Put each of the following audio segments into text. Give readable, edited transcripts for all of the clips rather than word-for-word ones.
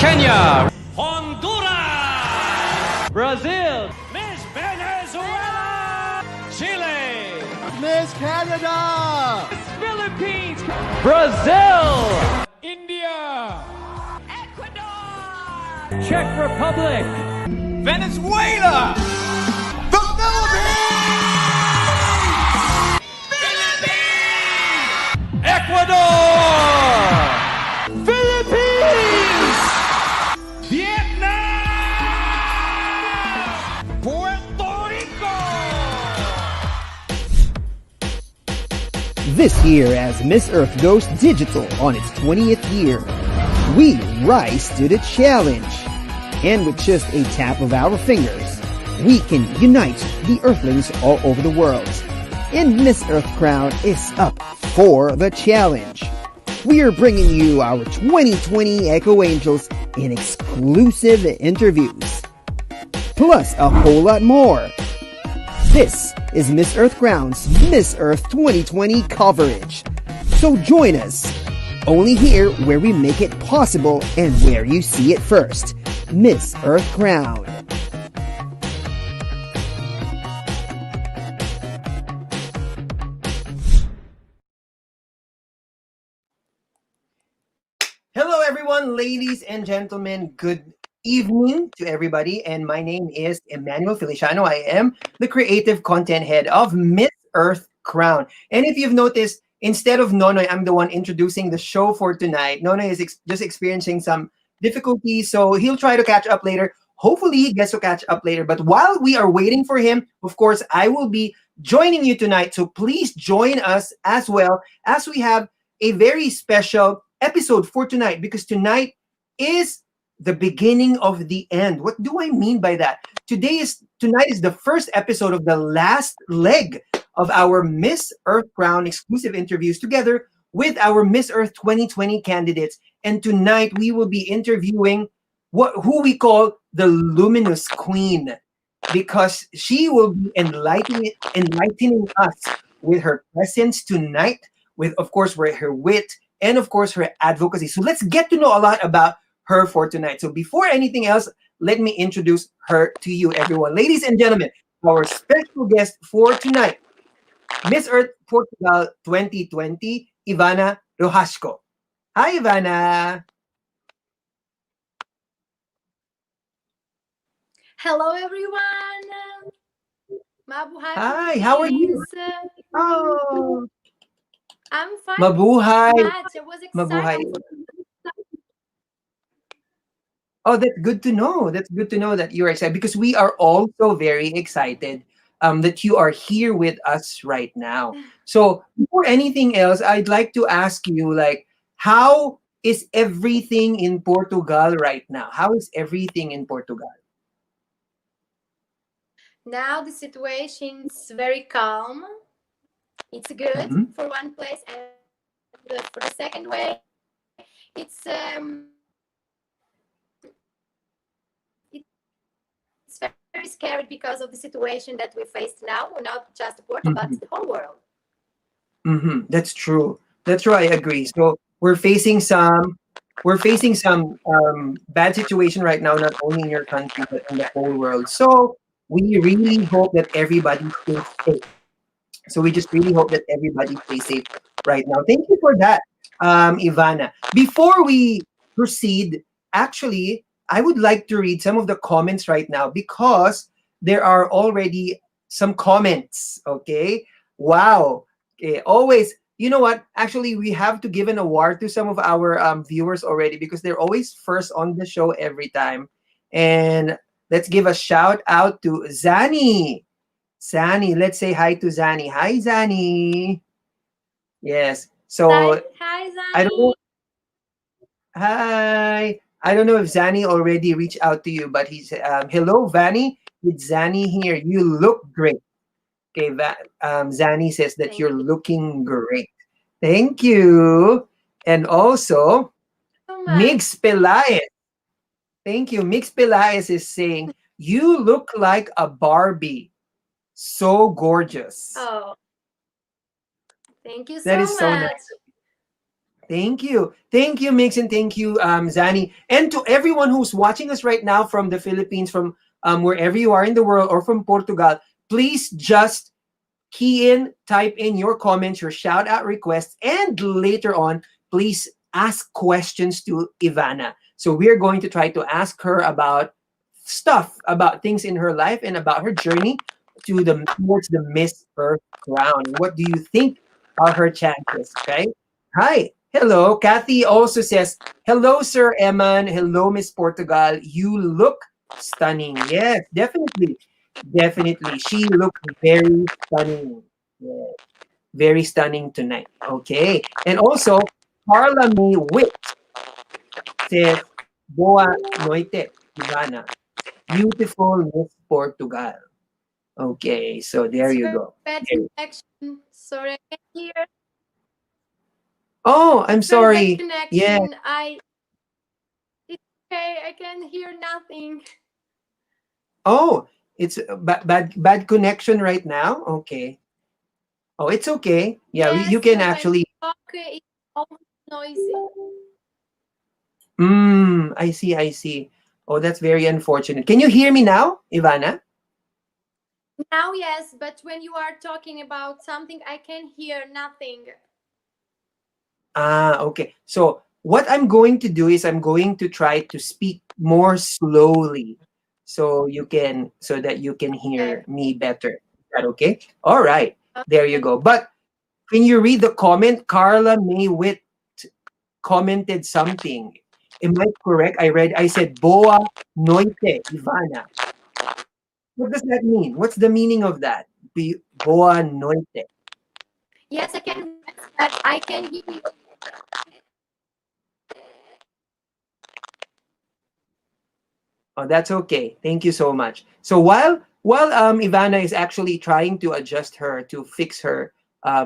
Kenya, Honduras, Brazil, Miss Venezuela, Chile, Miss Canada, Philippines, Brazil, India, Ecuador, Czech Republic, Venezuela, the Philippines, Ecuador, Philippines, Vietnam, Puerto Rico. This year, as Miss Earth goes digital on its 20th year, we rise to the challenge. And with just a tap of our fingers, we can unite the Earthlings all over the world. And Miss Earth Crown is up for the challenge. We are bringing you our 2020 Echo Angels in exclusive interviews, plus a whole lot more. This is Miss Earth Crown's Miss Earth 2020 coverage. So join us, only here where we make it possible and where you see it first. Miss Earth Crown. Hello everyone, ladies and gentlemen. Good evening to everybody, and my name is Emmanuel Feliciano. I am the creative content head of Miss Earth Crown. And if you've noticed, instead of Nonoy, I'm the one introducing the show for tonight. Nonoy is just experiencing some difficulties, so he'll try to catch up later. Hopefully he gets to catch up later. But while we are waiting for him, of course, I will be joining you tonight. So please join us as well, as we have a very special episode for tonight, because tonight is the beginning of the end. What do I mean by that? Tonight is the first episode of the last leg of our Miss Earth Crown exclusive interviews together with our Miss Earth 2020 candidates. And tonight we will be interviewing who we call the luminous queen, because she will be enlightening us with her presence tonight, with, of course, her wit, and of course her advocacy. So let's get to know a lot about her for tonight. So before anything else, let me introduce her to you, everyone. Ladies and gentlemen, our special guest for tonight, Miss Earth Portugal 2020, Ivanna Rohashko. Hi, Ivanna. hello everyone. Mabuhay. Hi, how are you? Oh, I'm fine. mabuhay. Much. I was Mabuhay. excited. Oh, that's good to know. That's good to know that you're excited, because we are also very excited that you are here with us right now. So before anything else, I'd like to ask you, like, how is everything in Portugal right now? How is everything in Portugal? Now the situation's very calm. It's good Mhm. for one place, and good for the second way. It's it's very scary because of the situation that we face now. Not just Portugal, but the whole world. That's true. That's true. I agree. So we're facing some bad situation right now, not only in your country but in the whole world. So we really hope that everybody stays safe. So we just really hope that everybody stays safe right now. Thank you for that, Ivana. Before we proceed, actually, I would like to read some of the comments right now, because there are already some comments. Okay. Wow. Okay. Always, you know what? Actually, we have to give an award to some of our viewers already, because they're always first on the show every time. And let's give a shout out to Zani. Zani, let's say hi to Zani. Hi, Zani. Yes. So Hi, I don't Zani. know. Hi. I don't know if Zani already reached out to you, but he's hello, Vani. It's Zani here. You look great. Okay, Zani says that Thank you're you looking great. Thank you. And also, so much. Mix Pelaez. Thank you. Mix Pelaez is saying, you look like a Barbie. So gorgeous. Oh, thank you That so is so much. nice. Thank you, Mix, and thank you, Zani, and to everyone who's watching us right now from the Philippines, from wherever you are in the world, or from Portugal. Please just type in your comments, your shout out requests, and later on, please ask questions to Ivanna. So we're going to try to ask her about stuff, about things in her life, and about her journey towards the Miss Earth crown. What do you think are her chances? Okay. Hi. Hello. Kathy also says, hello, Sir Eman. Hello, Miss Portugal. You look stunning. Yes, definitely. Definitely. She looks very stunning. Yes. Very stunning tonight. Okay. And also, Carla May Witt says, Boa noite, Ivana. Beautiful Miss Portugal. Okay, so there It's you very go. bad There- connection. Sorry, I can't hear. Oh, I'm It's very bad sorry. Yeah. connection. It's okay. I can hear nothing. Oh, it's a bad connection right now. Okay. Oh, it's okay. Yeah, you Yes, can when I actually. talk, it's always noisy. I see. I see. Oh, that's very unfortunate. Can you hear me now, Ivana? Now, yes, but when you are talking about something, I can hear nothing. Ah, okay. So what I'm going to do is I'm going to try to speak more slowly so that you can Okay. hear me better. Is that okay? All right. There you Okay. go. But when you read the comment, Carla Maywitt commented something. Am I correct? I said Boa Noite, Ivana. What does that mean? What's the meaning of that? Boa Noite. Yes, I can. I can hear you. Oh, that's okay. Thank you so much. So while Ivana is actually trying to adjust her to fix her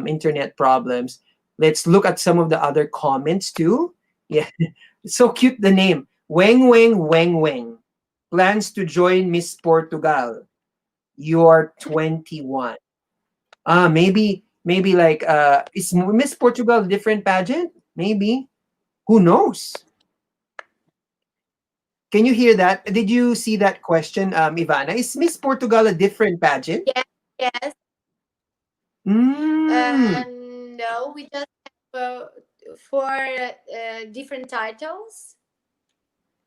internet problems, let's look at some of the other comments too. Yeah, so cute the name. Weng Weng Weng Weng plans to join Miss Portugal. You're 21. Maybe like is Miss Portugal a different pageant? Maybe. Who knows? Can you hear that? Did you see that question, Ivana? Is Miss Portugal a different pageant? Yes, yes. Mm, No, we just have four different titles.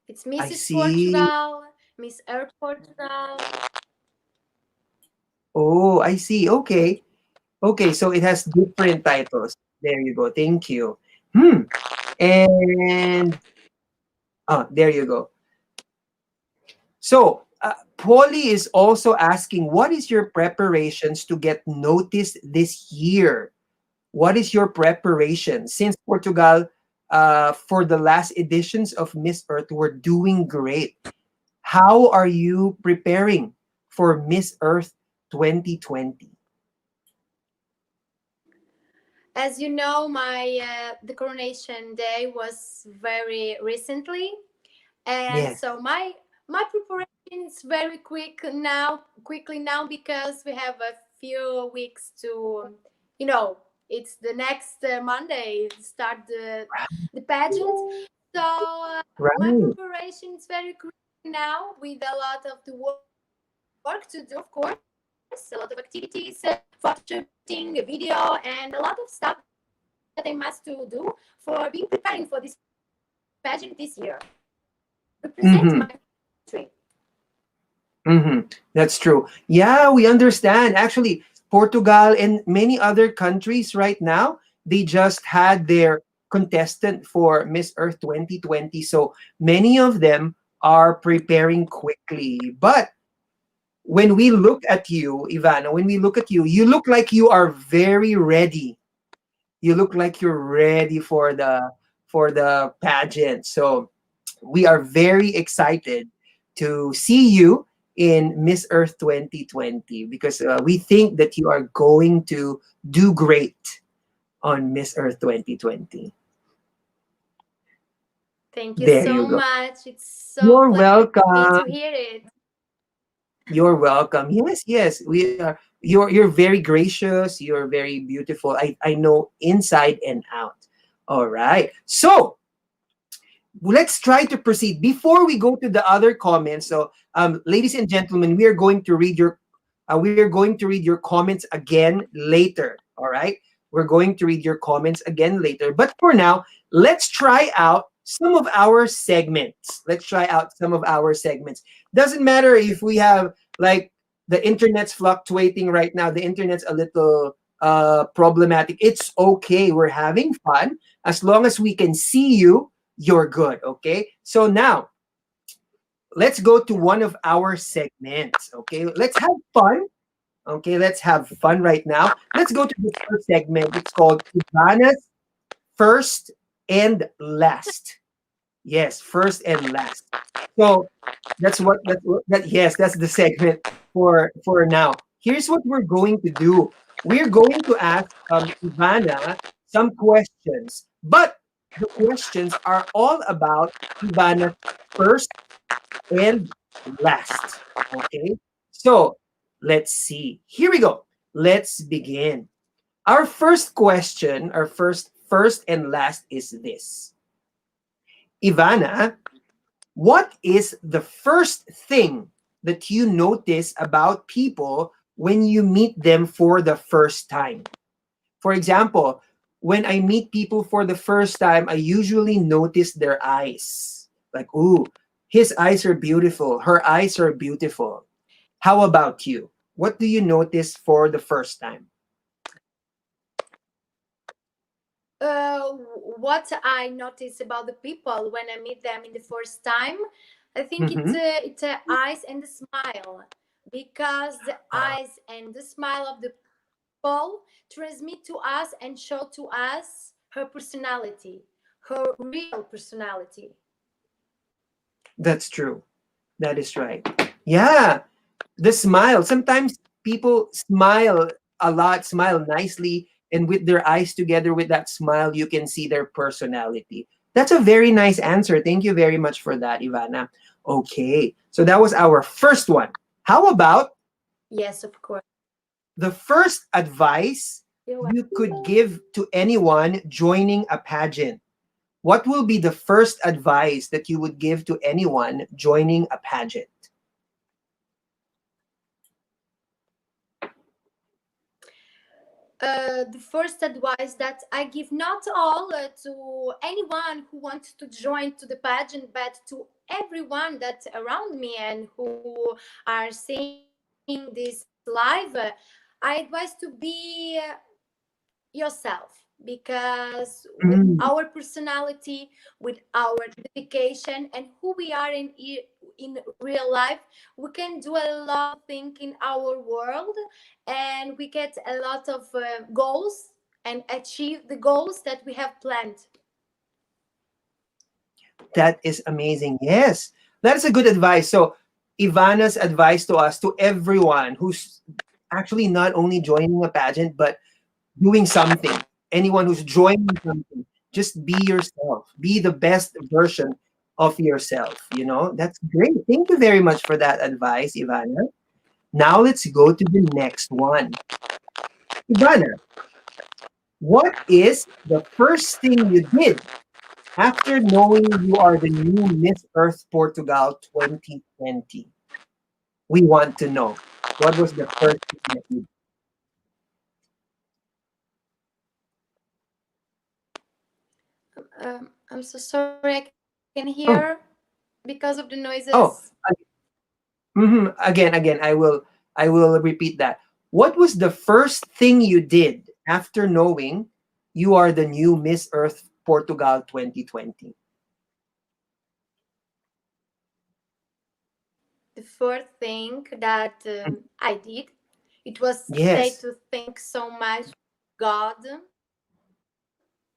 It's I Mrs. see. Portugal, Miss Earth Portugal. Oh, I see. Okay. Okay, so it has different titles. There you go. Thank you. And there you go. So, Polly is also asking, what is your preparations to get noticed this year? What is your preparation? Since Portugal, for the last editions of Miss Earth, were doing great. How are you preparing for Miss Earth 2020? As you know, my the coronation day was very recently, and Yes. so my preparation is very quickly now because we have a few weeks to, you know, it's the next Monday start the pageant. So my Right. preparation is very quick now with a lot of the work to do, of course, a lot of activities, photo shooting, video, and a lot of stuff that I must to do for being preparing for this pageant this year. Represent my Mm-hmm. country. Mm-hmm. That's true. Yeah, we understand. Actually, Portugal and many other countries right now, they just had their contestant for Miss Earth 2020. So many of them are preparing quickly. But when we look at you, Ivana, when we look at you, you look like you are very ready. You look like you're ready for the pageant. So we are very excited to see you in Miss Earth 2020 because we think that you are going to do great on Miss Earth 2020. Thank you There you so go. much. It's so You're glad for me welcome. to hear it. You're welcome. Yes, yes. We are you're very gracious, you're very beautiful. I know inside and out. All right. So let's try to proceed before we go to the other comments. So, ladies and gentlemen, we are going to read your comments again later. All right, we're going to read your comments again later. But for now, let's try out some of our segments. Let's try out some of our segments. Doesn't matter if we have like the internet's fluctuating right now. The internet's a little problematic. It's okay. We're having fun as long as we can see you. You're good. Okay. So now let's go to one of our segments. Okay. Let's have fun. Okay. Let's have fun right now. Let's go to the first segment. It's called Ivanna's First and Last. Yes, first and last. So yes, that's the segment for now. Here's what we're going to do. We're going to ask Ivanna some questions, but the questions are all about Ivanna's first and last. Okay, so let's see. Here we go. Let's begin. Our first question, our first and last is this. Ivanna, what is the first thing that you notice about people when you meet them for the first time? For example, when I meet people for the first time, I usually notice their eyes. Like, ooh, his eyes are beautiful. Her eyes are beautiful. How about you? What do you notice for the first time? What I notice about the people when I meet them in the first time, I think Mm-hmm. it's eyes and the smile, because the eyes and the smile of the people transmit to us and show to us her personality, her real personality. That's true. That is right. Yeah, the smile. Sometimes people smile a lot, smile nicely, and with their eyes together with that smile, you can see their personality. That's a very nice answer. Thank you very much for that, Ivanna. Okay, so that was our first one. How about Yes, of course. the first advice you could give to anyone joining a pageant? What will be the first advice that you would give to anyone joining a pageant? The first advice that I give, not all to anyone who wants to join to the pageant, but to everyone that's around me and who are seeing this live, I advise to be yourself, because with our Mm, personality, with our dedication, and who we are in real life, we can do a lot of things in our world, and we get a lot of goals and achieve the goals that we have planned. that is amazing. Yes, that is a good advice. So, Ivana's advice to us, to everyone who's actually not only joining a pageant, but doing something, anyone who's joining something, just be yourself. Be the best version of yourself. You know, that's great. Thank you very much for that advice, Ivana. Now let's go to the next one. Ivana, what is the first thing you did after knowing you are the new Miss Earth Portugal 2020? We want to know. What was the first thing that you I'm so sorry, I can hear did? because of the noises. Oh, again, I will repeat that. What was the first thing you did after knowing you are the new Miss Earth Portugal 2020? The first thing that I did, it was say Yes. to thank so much God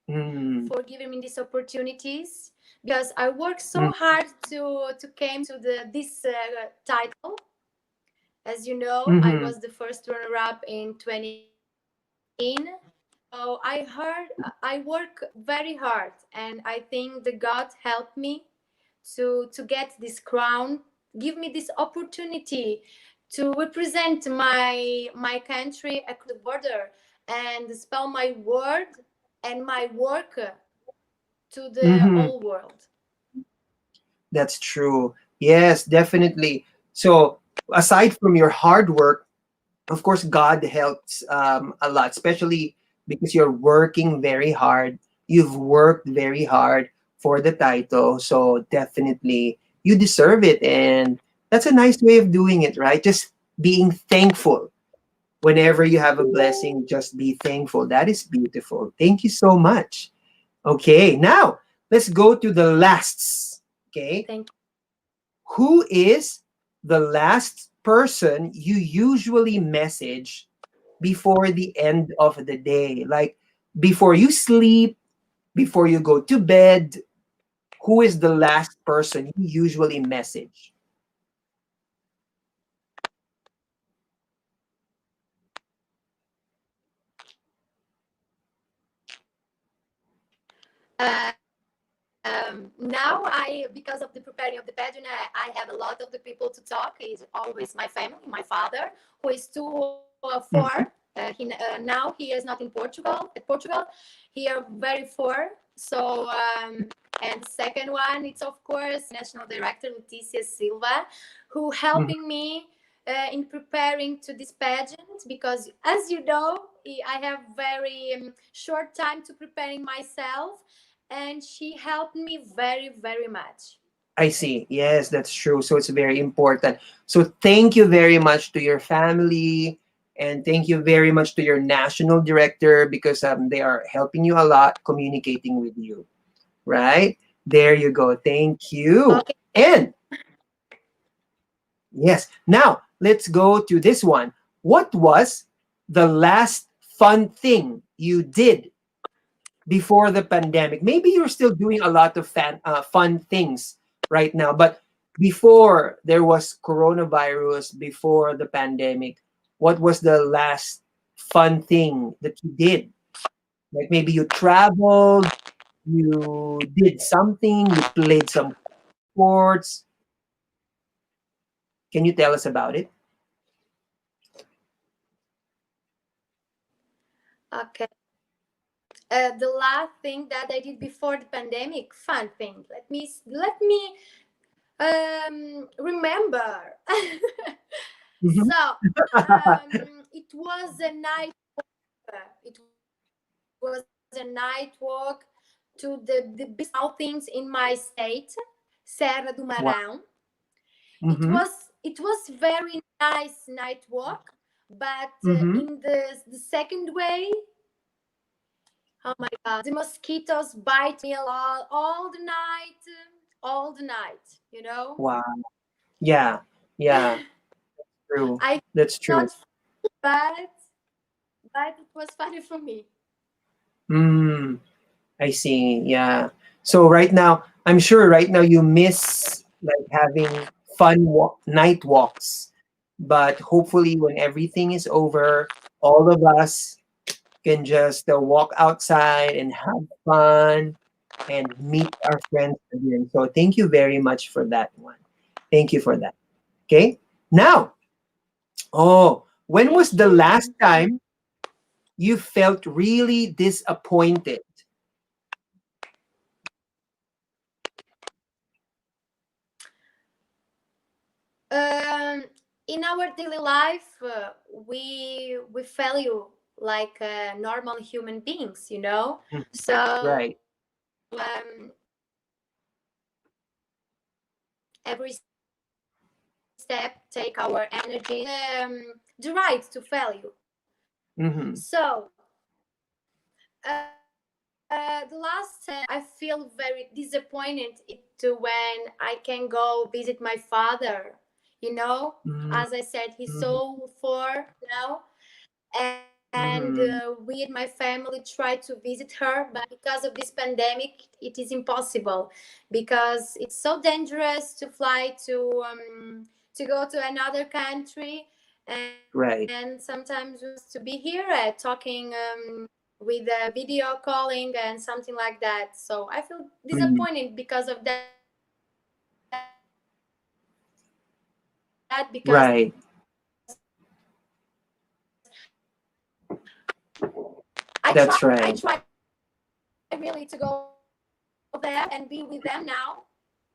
for Mm, giving me these opportunities, because I worked so mm, hard to came to this title. As you know, I mhm. was the first runner up in 2018. So I work very hard, and I think the God helped me to get this crown, give me this opportunity to represent my country across the border and spell my word and my work to the Mm-hmm. whole world. That's true. Yes, definitely. So, aside from your hard work, of course, God helps a lot, especially because you're working very hard. You've worked very hard for the title. So, definitely, you deserve it. And that's a nice way of doing it, right? Just being thankful. Whenever you have a blessing, just be thankful. That is beautiful. Thank you so much. Okay, now let's go to the lasts. Okay, Thank who is the last person you usually message before the end of the day? Like before you sleep, before you go to bed, who is the last person you usually message? you. Now because of the preparing of the pageant, I have a lot of the people to talk. Is always my family, my father, who is too Mhm. far. Now he is not in Portugal. At Portugal, he are very far. So and second one, it's of course national director Leticia Silva, who Mhm. helping me in preparing to this pageant because, as you know, I have very short time to preparing myself, and she helped me very, very much. I see. Yes, that's true. So it's very important. So thank you very much to your family and thank you very much to your national director because they are helping you a lot communicating with you. Right? There you go. Thank you. Okay. And yes, now let's go to this one. What was the last fun thing you did before the pandemic? Maybe you're still doing a lot of fun things right now, but before there was coronavirus, before the pandemic, what was the last fun thing that you did? Like maybe you traveled, you did something, you played some sports. Can you tell us about it? Okay. The last thing that I did before the pandemic, fun thing. Let me remember. Mhm. So it was a night. It was a night walk to the biggest mountains in my state, Serra do Wow. Marão. Mm-hmm. It was very nice night walk, but Mm-hmm. in the second way, oh my god, the mosquitoes bite me a lot all the night. You know, Wow. Yeah. Yeah. True. I That's true. not, but it was funny for me. Mm. I see. Yeah. So right now, I'm sure right now you miss like having night walks. But hopefully when everything is over, all of us can just walk outside and have fun and meet our friends again. So thank you very much for that one. Thank you for that. Okay? Now, oh, when was Thank the last you. time you felt really disappointed? Um, in our daily life, we value like normal human beings, you know. Mhm. So Right. every step take our energy, the right to value. Mm-hmm. So the last I feel very disappointed when I can go visit my father. You know, as I said, he's Mhm, so far now, and mhm. we and my family try to visit her, but because of this pandemic it is impossible because it's so dangerous to fly to go to another country, Right. and sometimes we have to be here talking with video calling and something like that. So I feel Mhm. disappointed because of that because Right. I That's try right. really to go there and be with them now.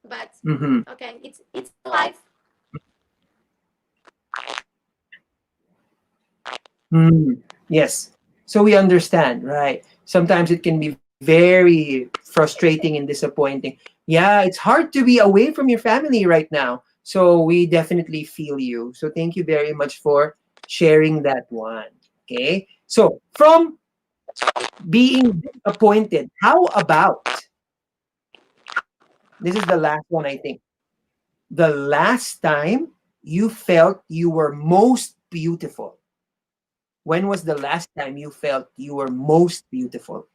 But Mm-hmm. okay, it's life. Mm, yes. So we understand, right? Sometimes it can be very frustrating and disappointing. Yeah, it's hard to be away from your family right now. So we definitely feel you. So thank you very much for sharing that one. Okay. So from being disappointed, how about this is the last one, I think. The last time you felt you were most beautiful. When was the last time you felt you were most beautiful?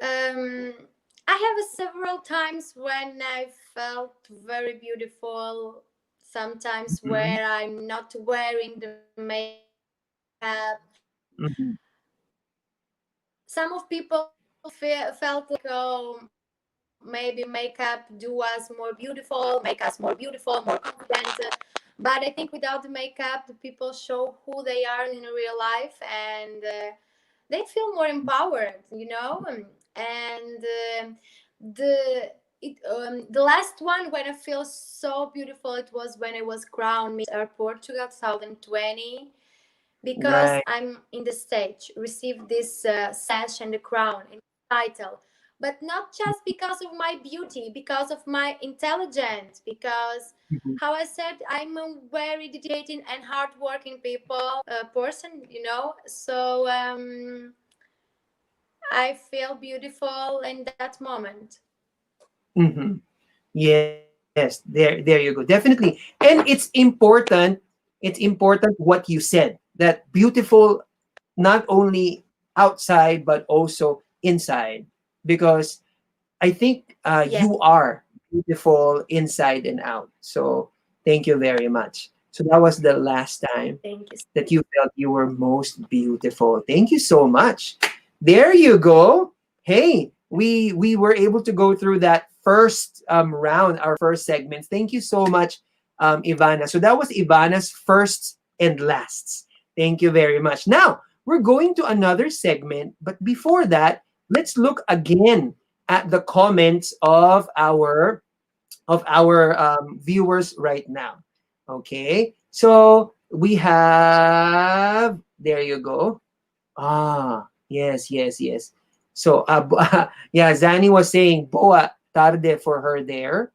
Um, I have several times when I felt very beautiful. Sometimes Mhm, where I'm not wearing the makeup. mhm, Some of people felt like, oh, maybe makeup do us more beautiful, make us more beautiful, more confident. But I think without the makeup, the people show who they are in real life, and they feel more empowered, you know. And the last one when I feel so beautiful, it was when I was crowned Miss Portugal 2020, because right. I'm in the stage, received this sash and the crown and title, but not just because of my beauty, because of my intelligence, because Mhm, how I said, I'm a very dedicated and hardworking people person, you know. So I feel beautiful in that moment. mhm. Yes, there you go. Definitely. And it's important what you said, that beautiful not only outside but also inside, because I think Yeah, you are beautiful inside and out. So thank you very much. So that was the last time thank you. that you felt you were most beautiful. Thank you so much. There you go. Hey, we were able to go through that first round, our first segment. Thank you so much, Ivana. So that was Ivana's first and lasts. Thank you very much. Now we're going to another segment, but before that, let's look again at the comments of our viewers right now. Okay, so we have, there you go. Ah, yes, yes, yes. So, yeah, Zani was saying boa tarde for her there.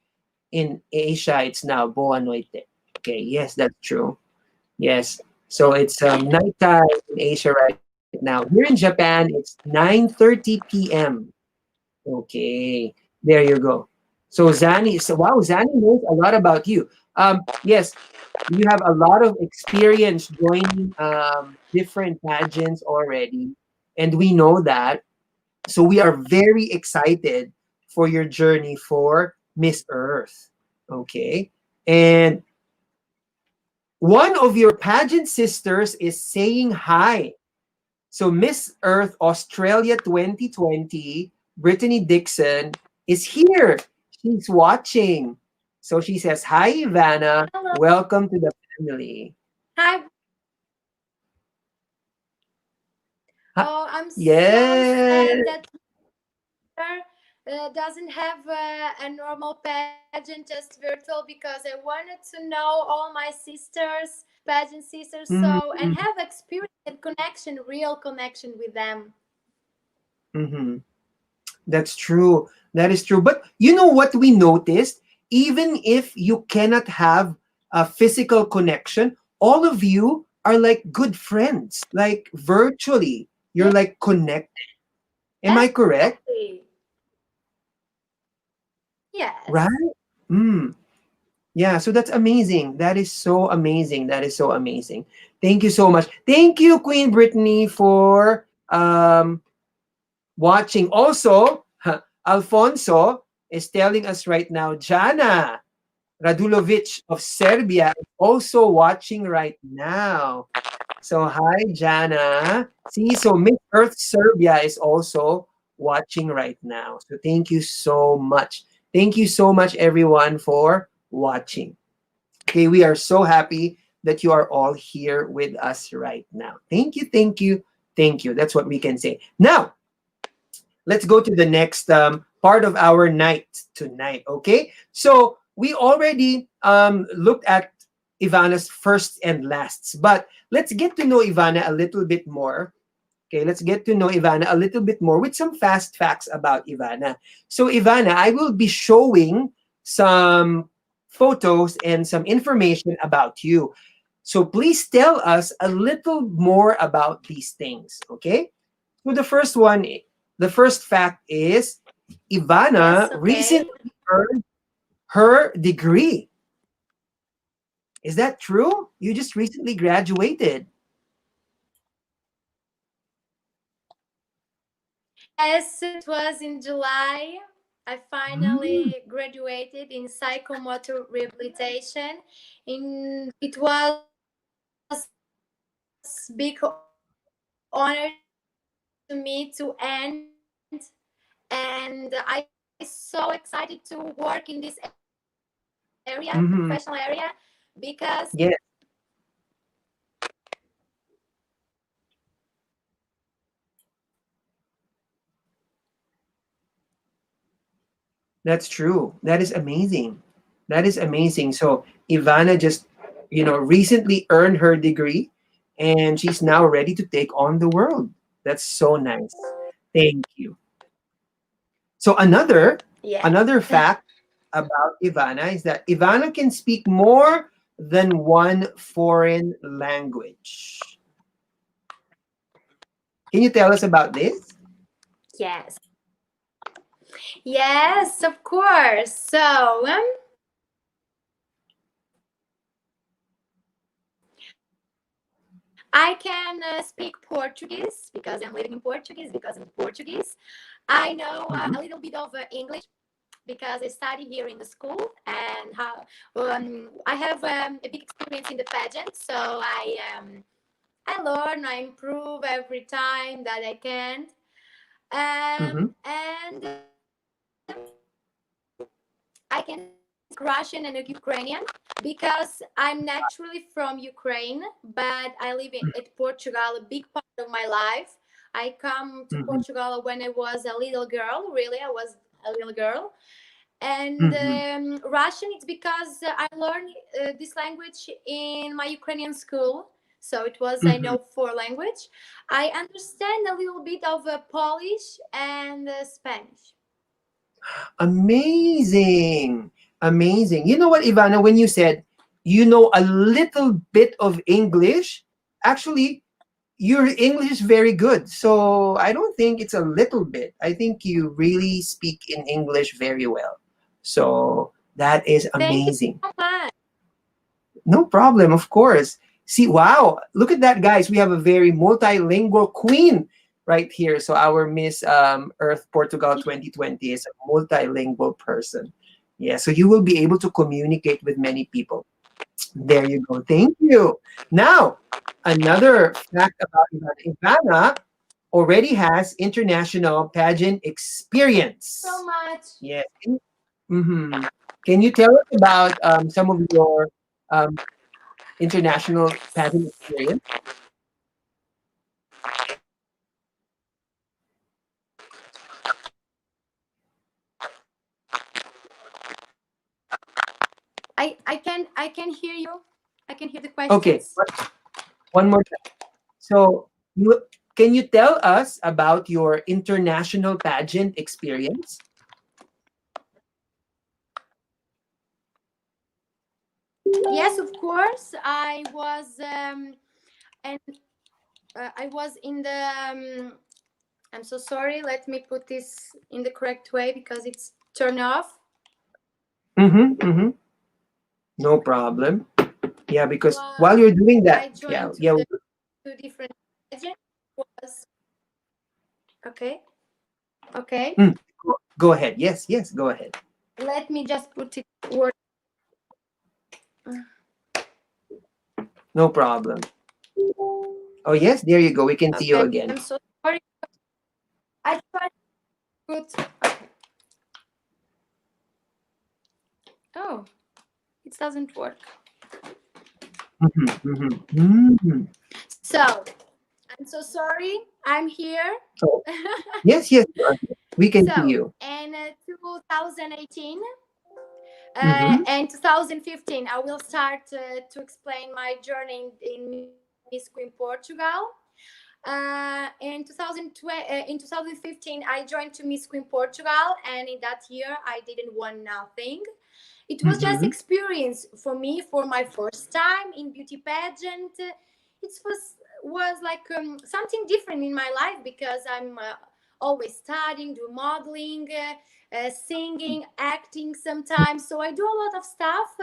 In Asia, it's now boa noite. Okay, yes, that's true. Yes. So it's nighttime in Asia right now. Here in Japan, it's 9:30 p.m. Okay, there you go. So Zani, so wow, Zani knows a lot about you. Yes, you have a lot of experience joining different pageants already, and we know that. So we are very excited for your journey for Miss Earth. Okay, and one of your pageant sisters is saying hi. So Miss Earth Australia 2020, Brittany Dixon, is here. She's watching. So she says, hi, Ivana. Hello. Welcome to the family. Hi. Ha- Oh, I'm so Yes. sad that doesn't have a normal pageant, just virtual, because I wanted to know all my sisters, pageant sisters, so and Mm-hmm. have experience and connection, real connection with them. Mm-hmm. That's true. That is true. But you know what we noticed? Even if you cannot have a physical connection, all of you are like good friends. Like virtually, you're like connected. Am I correct? Exactly. Right? Yes. Mm. Yeah, so that's amazing. That is so amazing. That is so amazing. Thank you so much. Thank you, Queen Brittany, for watching. Also, Alfonso is telling us right now, Jana Radulovic of Serbia is also watching right now. So hi, Jana. See, so Miss Earth Serbia is also watching right now. So thank you so much. Thank you so much, everyone, for watching. Okay, we are so happy that you are all here with us right now. Thank you, thank you, Thank you. That's what we can say. Now, let's go to the next part of our night tonight. Okay, so we already looked at Ivanna's first and lasts, but let's get to know Ivanna a little bit more. Okay, let's get to know Ivanna a little bit more with some fast facts about Ivanna. So Ivanna, I will be showing some photos and some information about you. So please tell us a little more about these things, okay? So the first one, the first fact is Ivanna Yes, okay. recently earned her degree. Is that true? You just recently graduated. Yes, it was in July. I Mm, finally graduated in psychomotor rehabilitation. It was big honor to me to end, and I so excited to work in this area, mhm. professional area, because Yes, that's true. That is amazing. That is amazing. So Ivana just, recently earned her degree and she's now ready to take on the world. That's so nice. Thank you. So yes, another fact about Ivana is that Ivana can speak more than one foreign language. Can you tell us about this? yes, yes, of course. So I can speak Portuguese because I'm living in Portuguese, because I'm Portuguese. I know Mhm, a little bit of English because I study here in the school, and how I have a big experience in the pageant. So I learn, I improve every time that I can. mhm, And I can speak Russian and Ukrainian because I'm naturally from Ukraine, but I live at Portugal a big part of my life. I come to mhm, Portugal when I was a little girl. Really, I was a little girl. And mhm, Russian, it's because I learned this language in my Ukrainian school. So it was, I mhm. know, four language. I understand a little bit of Polish and Spanish. Amazing. Amazing. You know what, Ivana, when you said you know a little bit of English, actually, your English is very good. So I don't think it's a little bit. I think you really speak in English very well. So that is Thank you amazing. so much. No problem, of course. See, wow, look at that, guys. We have a very multilingual queen right here. So our Miss Earth Portugal 2020 is a multilingual person. Yeah, so you will be able to communicate with many people. There you go. Thank you. Now, another fact about Ivana. Ivana already has international pageant experience. So much. Yes. Mhm. Can you tell us about some of your um, international pageant experience? I can hear you. I can hear the Okay, questions. one more time. So, can you tell us about your international pageant experience? Yes, of course. And I was in the. I'm so sorry. Let me put this in the correct way because it's turned off. Mm-hmm, mm-hmm. No problem. Yeah, because Well, while you're doing that, I yeah, joined yeah. two different agents. Was okay. Okay. Mm, go ahead. Yes, yes, go ahead. Let me just put it word. No problem. Oh, yes, there you go. We can see you Okay. again. I'm so sorry. I tried to put. Okay. Oh, it doesn't work. Mm-hmm, mm-hmm, mm-hmm. So I'm so sorry. I'm here. So, yes, yes, we can see So, you. in 2018 Mm-hmm. and 2015, I will start to explain my journey in Miss Queen Portugal. In 2015, I joined to Miss Queen Portugal, and in that year, I didn't won nothing. It was just Mm-hmm. experience for me for my first time in beauty pageant. It was like something different in my life because I'm always studying, do modeling, singing, acting sometimes. So I do a lot of stuff.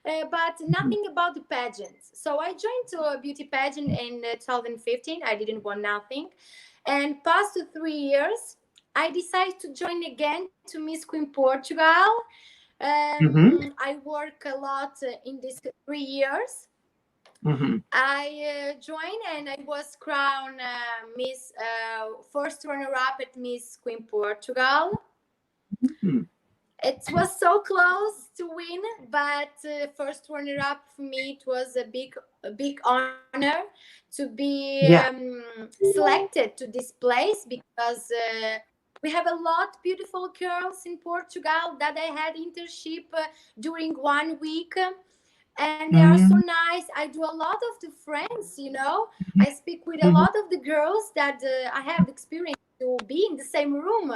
But nothing about the pageants. So I joined to a beauty pageant in 2015. I didn't want nothing. And past 3 years, I decided to join again to Miss Queen Portugal. Mm-hmm. I work a lot in these 3 years. Mm-hmm. I joined and I was crowned Miss first runner-up at Miss Queen Portugal. Mm-hmm. It was so close to win, but first runner-up for me it was a big honor to be Yeah. selected to this place because we have a lot beautiful girls in Portugal that I had internship during 1 week, and they are so Mm-hmm. nice. I do a lot of the friends, I speak with a lot of the girls that I have the experience to be in the same room,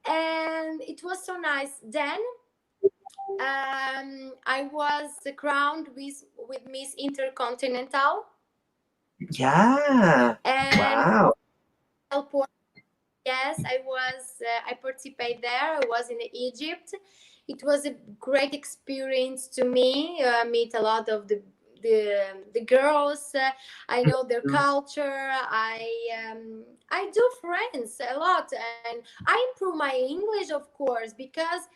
and it was so nice. Then I was crowned with Miss Intercontinental, Yeah. and Wow. yes, I participated there. I was in Egypt. It was a great experience to me. Meet a lot of the girls. I know their culture. I do friends a lot, and I improve my English, of course, because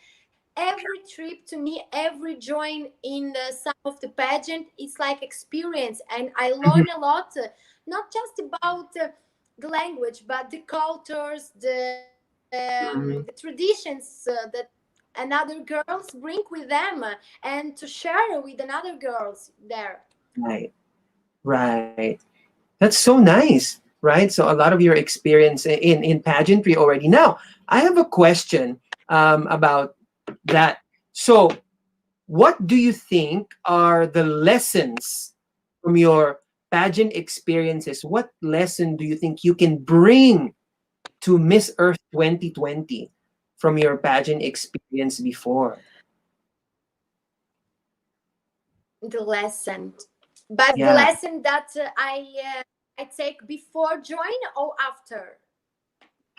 every trip to me, every join in some of the pageant, it's like experience, and I Mhm. learn a lot, not just about the language, but the cultures, the Mhm. traditions that another girls bring with them, and to share with another girls there. Right. Right. That's so nice, right? So a lot of your experience in pageantry already. Now, I have a question about that. So, what do you think are the lessons from your pageant experiences? What lesson do you think you can bring to Miss Earth 2020 from your pageant experience before? The lesson, but the Yeah, lesson that I take before join or after.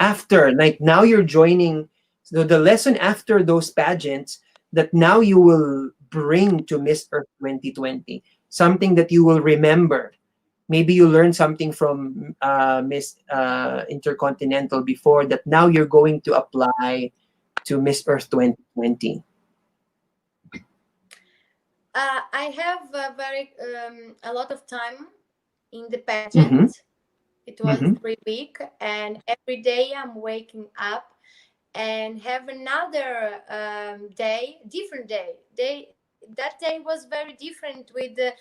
after, like now you're joining, so the lesson after those pageants that now you will bring to Miss Earth 2020, something that you will remember. Maybe you learned something from Miss Intercontinental before that now you're going to apply to Miss Earth 2020. I have a lot of time in the Mm-hmm. pageant. It was Mm-hmm. 3 week, and every day I'm waking up and have another day, different day. That day was very different with the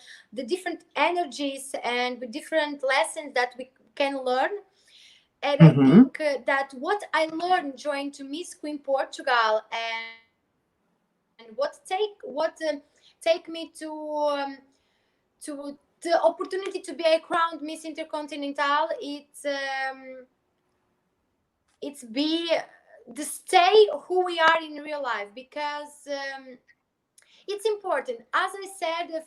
different energies and with different lessons that we can learn. And I Mm-hmm. think that what I learned joining to Miss Queen Portugal, and what take me to the opportunity to be a crowned Miss Intercontinental, it's be the stay who we are in real life, because it's important, as I said a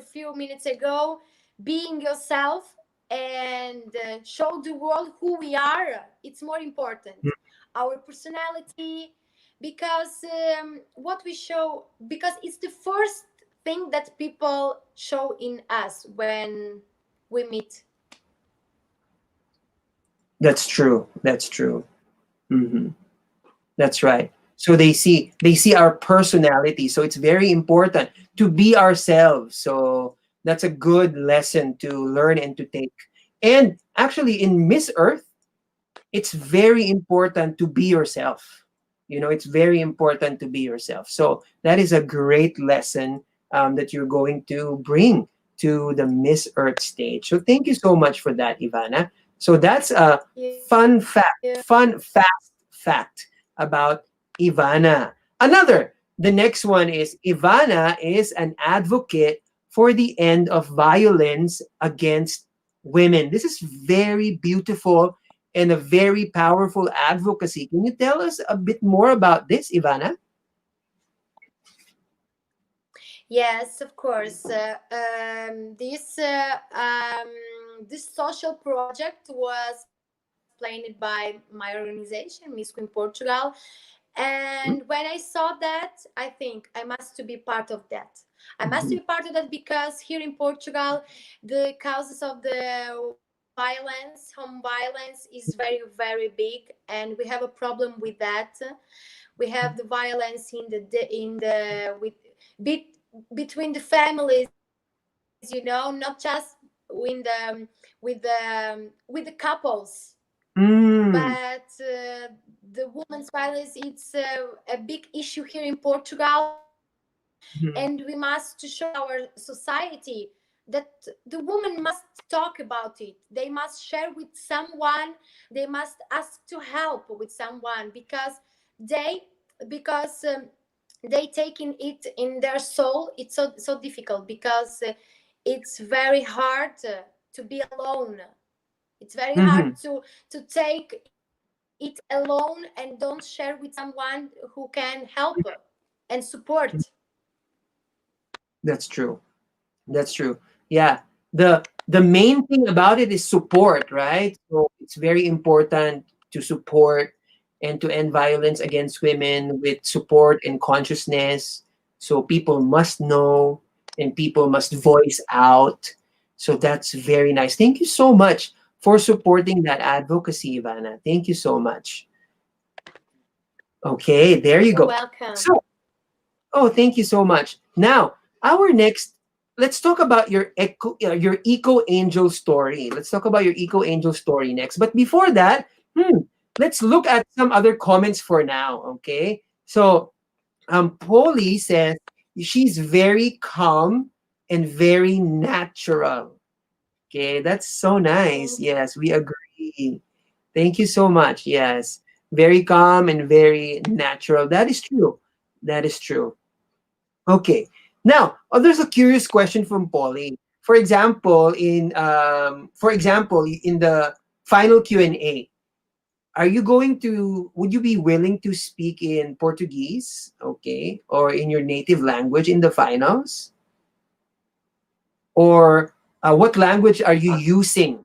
few minutes ago, being yourself and show the world who we are. It's more important, our personality, because what we show, because it's the first thing that people show in us when we meet. That's true. That's true. Mm-hmm. That's right. So they see our personality. So it's very important to be ourselves. So that's a good lesson to learn and to take. And actually in Miss Earth, it's very important to be yourself. It's very important to be yourself. So that is a great lesson that you're going to bring to the Miss Earth stage. So thank you so much for that, Ivana. So that's a fun fact, fun fast fact about Ivana. The next one is Ivana is an advocate for the end of violence against women. This is very beautiful and a very powerful advocacy. Can you tell us a bit more about this, Ivana? Yes, of course. This social project was planned by my organization, Miss Queen Portugal. And when I saw that, I think I must to be part of that. I must be part of that because here in Portugal, the causes of the violence, home violence, is very, very big, and we have a problem with that. We have the violence in the with bit between the families, not just in with the couples, Mm. but the women's violence, it's a big issue here in Portugal, and we Mhm. must to show our society that the women must talk about it. They must share with someone. They must ask to help with someone they because they taking it in their soul. It's so difficult because it's very hard to be alone. It's very hard Mhm. to take it alone and don't share with someone who can help and support. That's true. That's true. Yeah. The main thing about it is support, right? So it's very important to support and to end violence against women with support and consciousness. So people must know and people must voice out. So that's very nice. Thank you so much for supporting that advocacy, Ivana. Thank you so much. Okay, there you You're go. welcome. So oh, thank you so much. Now, our next, let's talk about your eco angel story. Let's talk about your eco angel story next. But before that, let's look at some other comments for now. Okay, so Polly says she's very calm and very natural. Okay, that's so nice. Thank Yes, we agree. Thank you so much. Yes, very calm and very natural. That is true. That is true. Okay. Now, there's a curious question from Polly. For example, in the final Q&A, would you be willing to speak in Portuguese, okay, or in your native language in the finals? Or what language are you using?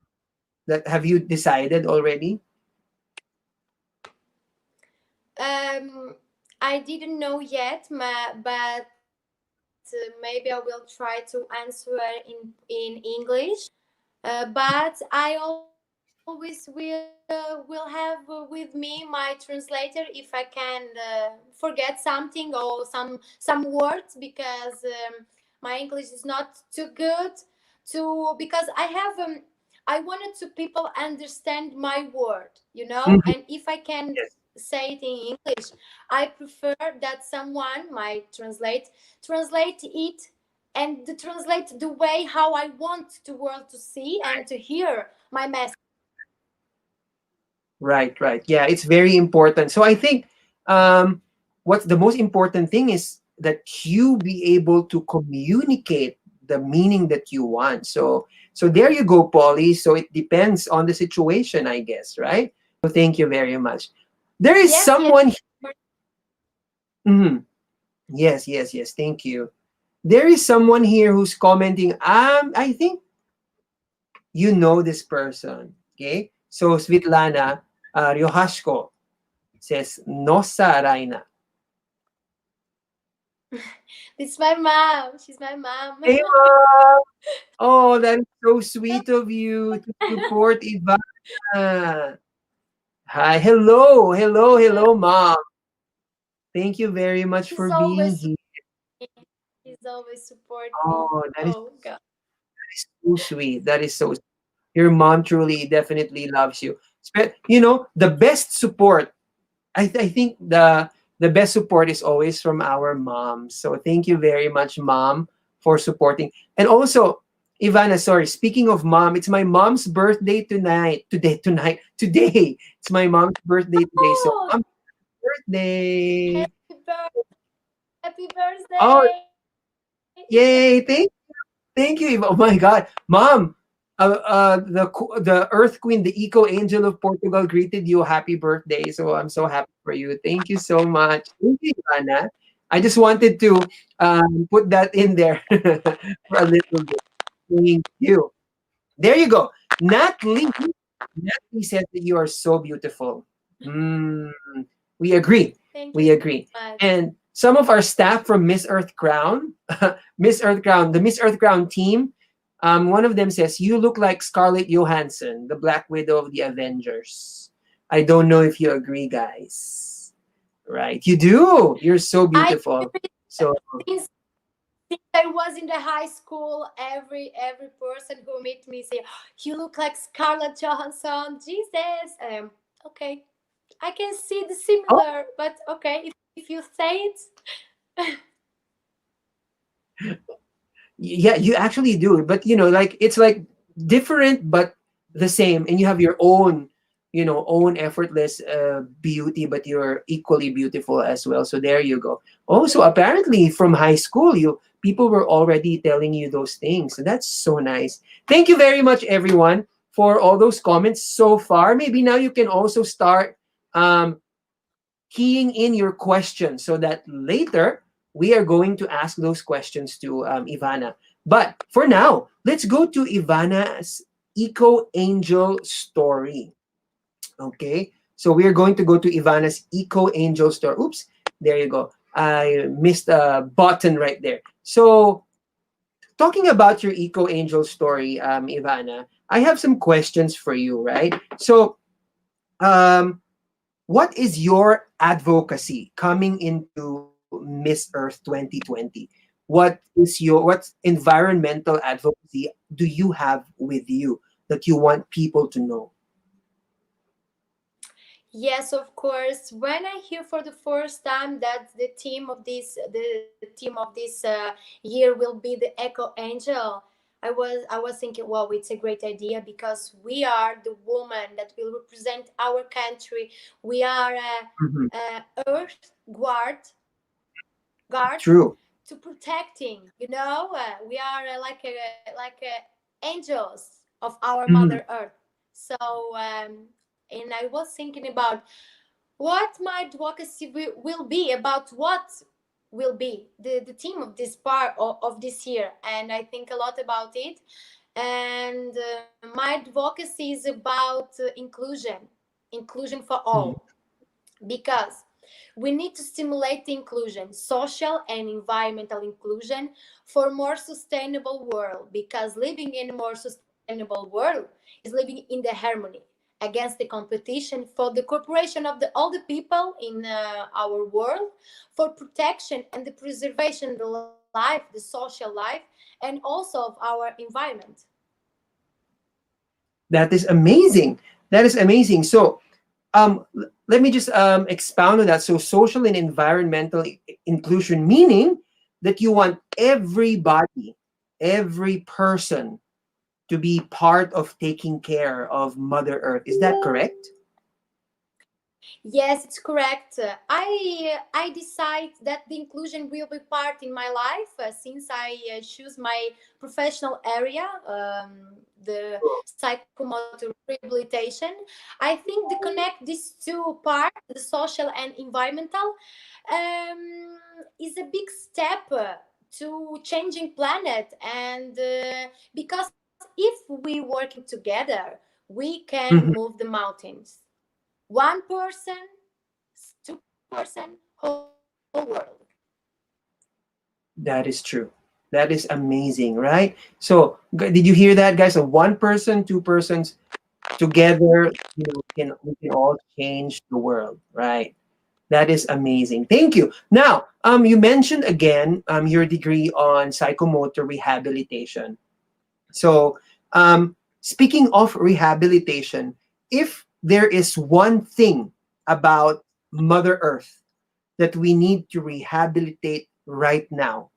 That have you decided already? um I didn't know yet, but maybe I will try to answer in English. But I always will have with me my translator if I can forget something or some words, because my English is not too good to, because I wanted to people understand my word, Mhm. and if I can Yes. say it in English, I prefer that someone might translate it, and to translate the way how I want the world to see and to hear my message. Right, right. Yeah, it's very important. So I think what's the most important thing is that you be able to communicate the meaning that you want. So there you go, Polly. So it depends on the situation, I guess, right? So thank you very much. There is Yes, yes. someone. Mhm. Yes, yes, yes. Thank you. There is someone here who's commenting. I think you know this person. Okay. So Svitlana Rohashko says Nosa Raina. This is my mom. She's my mom. Hey, Mom! Oh, that is so sweet of you to support Ivana. Hi, hello, hello, hello, Mom. Thank you very much She's for being always here. she's always support me. Oh, that is Oh God. so sweet. That is so. Your mom truly, definitely loves you. The best support. I think the best support is always from our moms. So thank you very much, Mom, for supporting. And also, Ivana, sorry. Speaking of mom, it's my mom's birthday tonight. Today. It's my mom's birthday today. So, Oh, mom's birthday. happy happy Oh, birthday. yay! Thank you, Eva. Oh my God, Mom. The Earth Queen, the Eco Angel of Portugal, greeted you. Happy birthday! So I'm so happy for you. Thank you so much. Thank you, Ivana. I just wanted to put that in there for a little bit. Thank you. There you go. Natalie. Natalie said that you are so beautiful. Mm, we agree. Thank you We so agree. much. And some of our staff from Miss Earth Crown, the Miss Earth Crown team, one of them says, "You look like Scarlett Johansson, the Black Widow of the Avengers." I don't know if you agree, guys. Right? You do. You're so I beautiful. So, since since I was in the high school, every person who meet me say, "Oh, you look like Scarlett Johansson." Jesus. Okay, I can see the oh, similar, but okay, if you say it, yeah, you actually do. But like it's like different but the same, and you have your own own effortless beauty, but you're equally beautiful as well. So there you go. Oh, so apparently from high school, you people were already telling you those things. So that's so nice. Thank you very much, everyone, for all those comments so far. Maybe now you can also start um, keying in your questions so that later we are going to ask those questions to Ivana. But for now, let's go to Ivana's Eco Angel story. Okay, so we are going to go to Ivana's Eco Angel story. Oops, there you go. I missed a button right there. So, talking about your Eco Angel story, Ivana, I have some questions for you, right? So, um, what is your advocacy coming into Miss Earth 2020? What environmental advocacy do you have with you that you want people to know? yes, of course. When I hear for the first time that the theme of this year will be the Echo Angel, I was thinking, wow, it's a great idea because we are the woman that will represent our country. We are Mhm. Earth guard True. to protecting. We are angels of our Mhm. Mother Earth. So, and I was thinking about what my advocacy will be about what will be the theme of this part of this year, and I think a lot about it. And my advocacy is about inclusion for Mhm. all, because we need to stimulate the inclusion, social and environmental inclusion, for more sustainable world, because living in a more sustainable world is living in the harmony against the competition, for the cooperation of all the people in our world, for protection and the preservation of the life, the social life, and also of our environment. That is amazing. That is amazing. So, let me just expound on that. So, social and environmental inclusion, meaning that you want everybody, every person, to be part of taking care of Mother Earth. Is that correct? Yes, it's correct. I decide that the inclusion will be part in my life, since I choose my professional area, the psychomotor rehabilitation. I think the connect these two parts, the social and environmental, is a big step to changing planet, and because if we working together, we can Mhm. move the mountains. One person, two person, whole world. That is true. That is amazing, right? So, did you hear that, guys? So, one person, two persons together, we can all change the world, right? That is amazing. Thank you. Now, you mentioned again your degree on psychomotor rehabilitation. So, speaking of rehabilitation, if there is one thing about Mother Earth that we need to rehabilitate right now,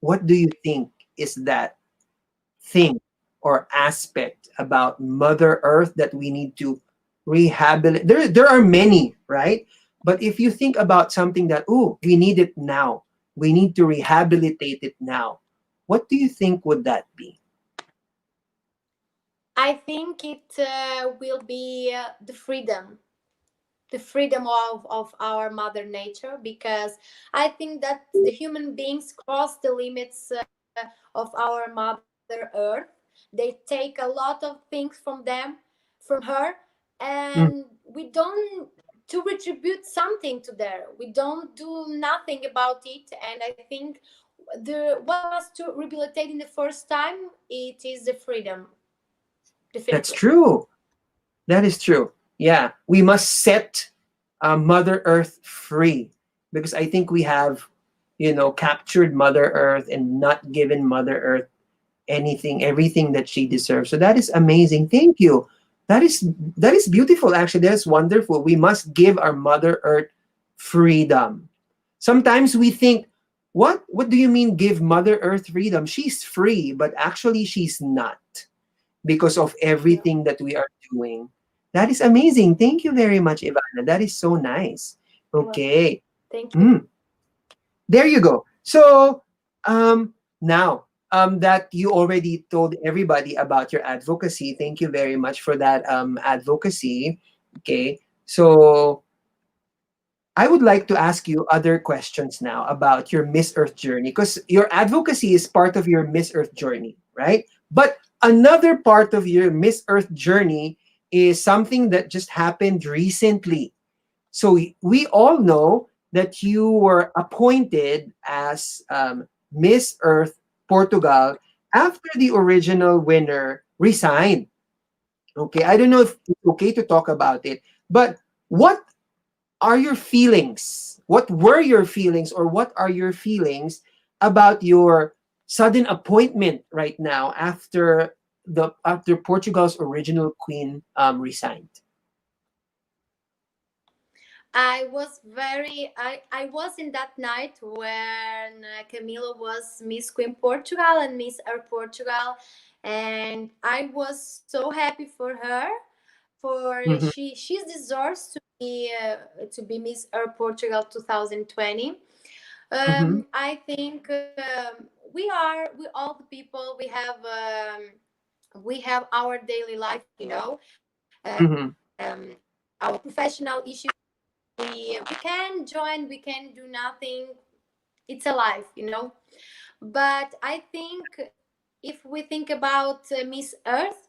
what do you think is that thing or aspect about Mother Earth that we need to rehabilitate? There are many, right? But if you think about something that, oh, we need it now, we need to rehabilitate it now, what do you think would that be? I think it will be the freedom of our mother nature, because I think that the human beings cross the limits of our mother earth. They take a lot of things from her, Mm, and we don't to retribute something to there, we don't do nothing about it. And I think the what must to rehabilitate in the first time, it is the freedom, that's definitely. true. That is true. Yeah, we must set Mother Earth free, because I think we have, captured Mother Earth and not given Mother Earth everything that she deserves. So that is amazing. Thank you. That is beautiful. Actually, that is wonderful. We must give our Mother Earth freedom. Sometimes we think, what do you mean give Mother Earth freedom? She's free, but actually she's not, because of Yeah. everything that we are doing. That is amazing. Thank you very much, Ivana. That is so nice. You're welcome. Okay. Thank you. Mm, there you go. So now that you already told everybody about your advocacy, thank you very much for that advocacy. Okay. So I would like to ask you other questions now about your Miss Earth journey, because your advocacy is part of your Miss Earth journey, right? But another part of your Miss Earth journey is something that just happened recently. So we all know that you were appointed as Miss Earth Portugal after the original winner resigned. Okay, I don't know if it's okay to talk about it, but what are your feelings? What were your feelings, or what are your feelings about your sudden appointment right now after Portugal's original queen resigned? I was in that night when Camila was Miss Queen Portugal and Miss Air Portugal, and I was so happy for her. For Mhm, she deserves to be Miss Air Portugal 2020. mhm, I think we all the people we have our daily life, mhm, our professional issues. We can join, we can do nothing. It's a life, But I think if we think about Miss Earth,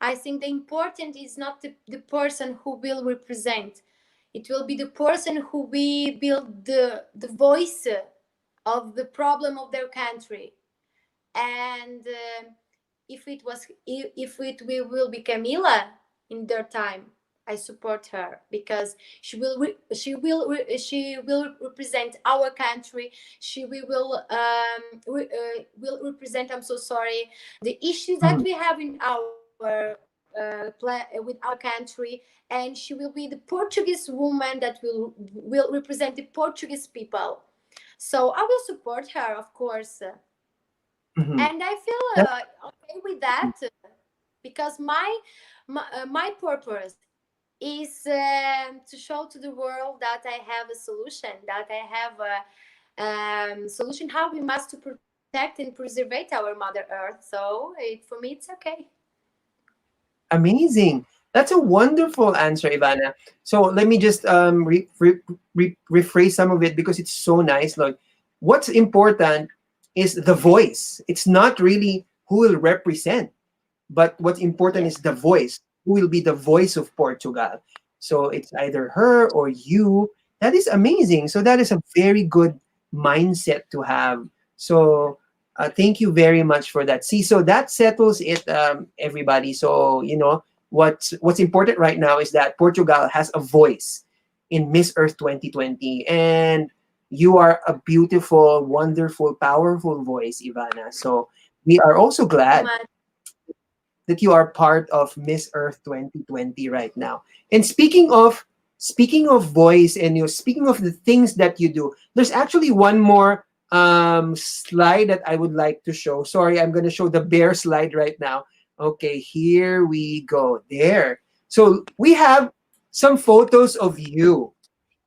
I think the important is not the person who will represent. It will be the person who we build the voice of the problem of their country. And if it will be Camila in their time, I support her, because she will represent our country. She will represent, I'm so sorry, the issues that mhm, we have in our with our country. And she will be the Portuguese woman that will represent the Portuguese people. So I will support her, of course. mhm. And I feel That- okay with that, because my purpose is to show to the world that I have a solution, that I have a solution how we must to protect and preserve our Mother Earth. So for me, it's okay. Amazing. That's a wonderful answer, Ivana. So let me just rephrase some of it, because it's so nice. Like, what's important is the voice. It's not really who will represent, but what's important is Yes. the voice. Who will be the voice of Portugal? So it's either her or you. That is amazing. So that is a very good mindset to have. So thank you very much for that. See, so that settles it, everybody. So what's important right now is that Portugal has a voice in Miss Earth 2020, and you are a beautiful, wonderful, powerful voice, Ivana. So we are also Thank you so glad much. that you are part of Miss Earth 2020 right now. And speaking of voice, and speaking of the things that you do, there's actually one more slide that I would like to show. Sorry, I'm going to show the bear slide right now. Okay, here we go. There. So we have some photos of you,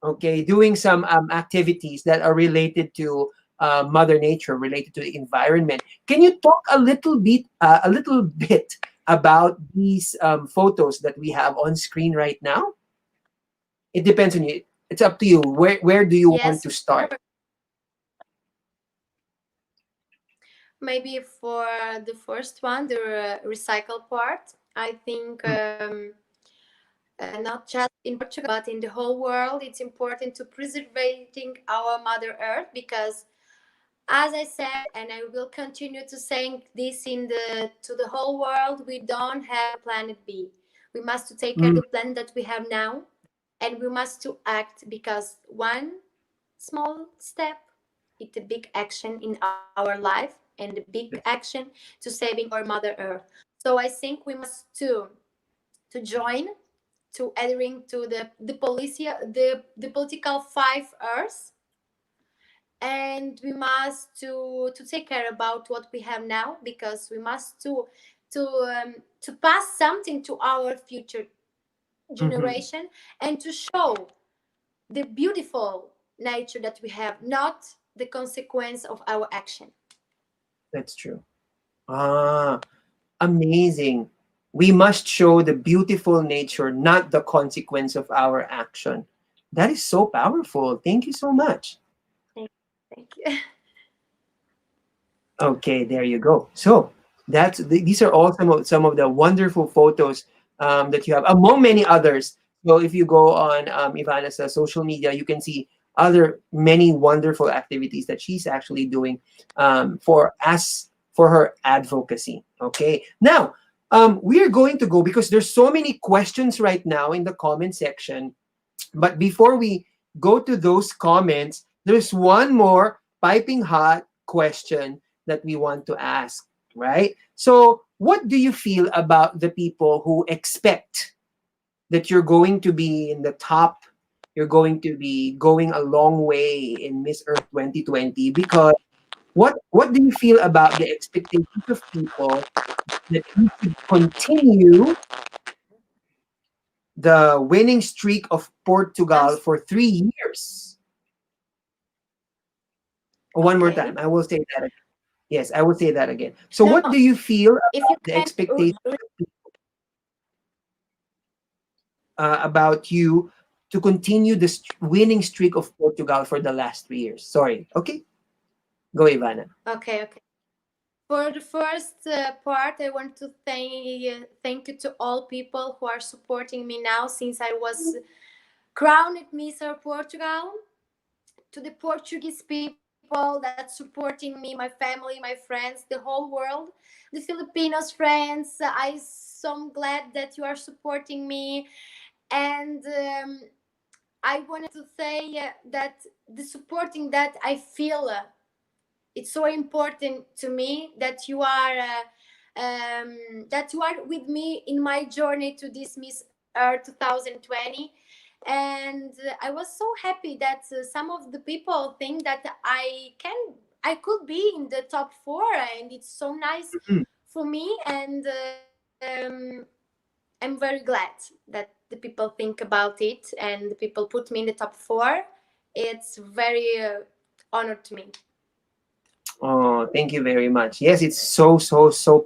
okay, doing some activities that are related to Mother Nature, related to the environment. Can you talk a little bit about these photos that we have on screen right now? It depends on you. It's up to you. Where do you want Yes, to start? maybe for the first one, the recycle part. I think not just in Portugal, but in the whole world, it's important to preserving our Mother Earth because, as I said, and I will continue to saying this to the whole world, we don't have planet B. We must to take care of the planet that we have now, and we must to act because one small step, it's a big action in our life and a big action to saving our Mother Earth. So I think we must to join to adhering to the political five Earths, and we must to take care about what we have now because we must to pass something to our future generation and to show the beautiful nature that we have, not the consequence of our action. That's true. Ah, amazing. We must show the beautiful nature, not the consequence of our action. That is so powerful. Thank you so much. Thank you. Okay, there you go. So these are all some of the wonderful photos that you have, among many others. So if you go on Ivanna's social media, you can see other many wonderful activities that she's actually doing for her advocacy. Okay, now we are going to go because there's so many questions right now in the comment section. But before we go to those comments, there's one more piping hot question that we want to ask, right? So, what do you feel about the people who expect that you're going to be in the top, you're going to be going a long way in Miss Earth 2020? Because what do you feel about the expectations of people that you should continue the winning streak of Portugal for 3 years? One more time. I will say that again. Yes, I will say that again. So No, what do you feel if about you the can expectations about you to continue the winning streak of Portugal for the last 3 years? Sorry. Okay. Go, Ivanna. okay. For the first part, I want to thank you to all people who are supporting me now since I was crowned Miss Portugal, to the Portuguese people that supporting me, my family, my friends, the whole world, the Filipinos friends. I so glad that you are supporting me, and I wanted to say that the supporting that I feel. It's so important to me that you are with me in my journey to this Miss Earth 2020, and I was so happy that some of the people think that I could be in the top four, and it's so nice for me, and I'm very glad that the people think about it and the people put me in the top four. It's very honored to me. Oh, thank you very much. Yes, it's so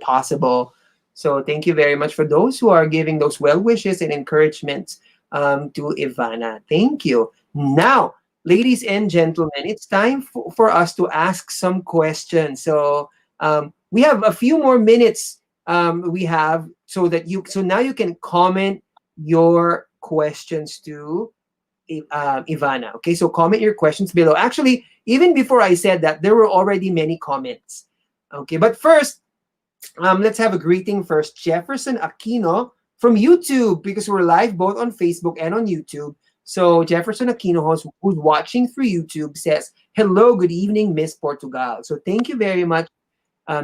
possible. So thank you very much for those who are giving those well wishes and encouragement to Ivanna. Thank you. Now, ladies and gentlemen, it's time for us to ask some questions. So we have a few more minutes. We have so now you can comment your questions to Ivanna. Okay, so comment your questions below. Actually, even before I said that, there were already many comments. Okay, but first, let's have a greeting first. Jefferson Aquino from YouTube, because we're live both on Facebook and on YouTube. So Jefferson Aquino, who's watching through YouTube, says, "Hello, good evening, Miss Portugal." So thank you very much,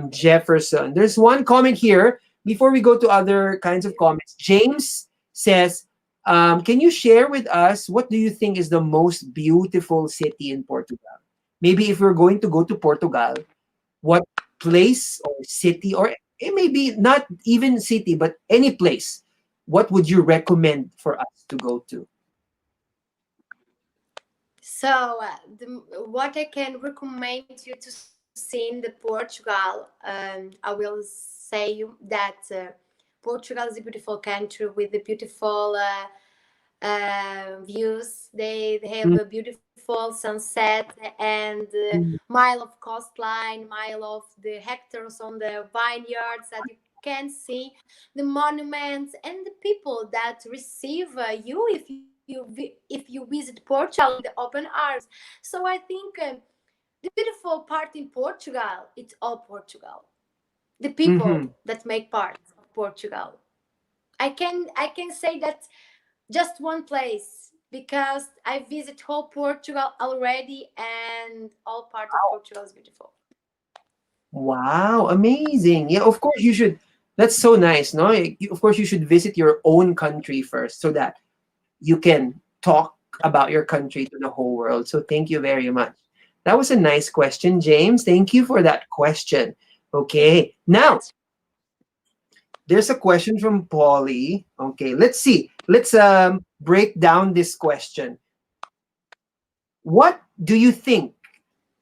Jefferson. There's one comment here before we go to other kinds of comments. James says, can you share with us what do you think is the most beautiful city in Portugal? maybe if we're going to go to Portugal, what place or city, or it may be not even city, but any place, what would you recommend for us to go to? So, what I can recommend you to see in the Portugal, I will say you that Portugal is a beautiful country with the beautiful views. They have a beautiful sunset and mile of coastline, mile of the hectares on the vineyards that you can see, the monuments and the people that receive you if you visit Portugal with the open arms. So I think the beautiful part in Portugal, it's all Portugal. The Mm-hmm. people that make part of Portugal. I can say that just one place because I visit whole Portugal already and all part of Portugal is beautiful. Wow, amazing. Yeah, of course you should. That's so nice, no? Of course you should visit your own country first so that you can talk about your country to the whole world. So thank you very much. That was a nice question, James. Thank you for that question. Okay. Now, That's there's a question from Polly. Okay, let's see. Let's break down this question. What do you think?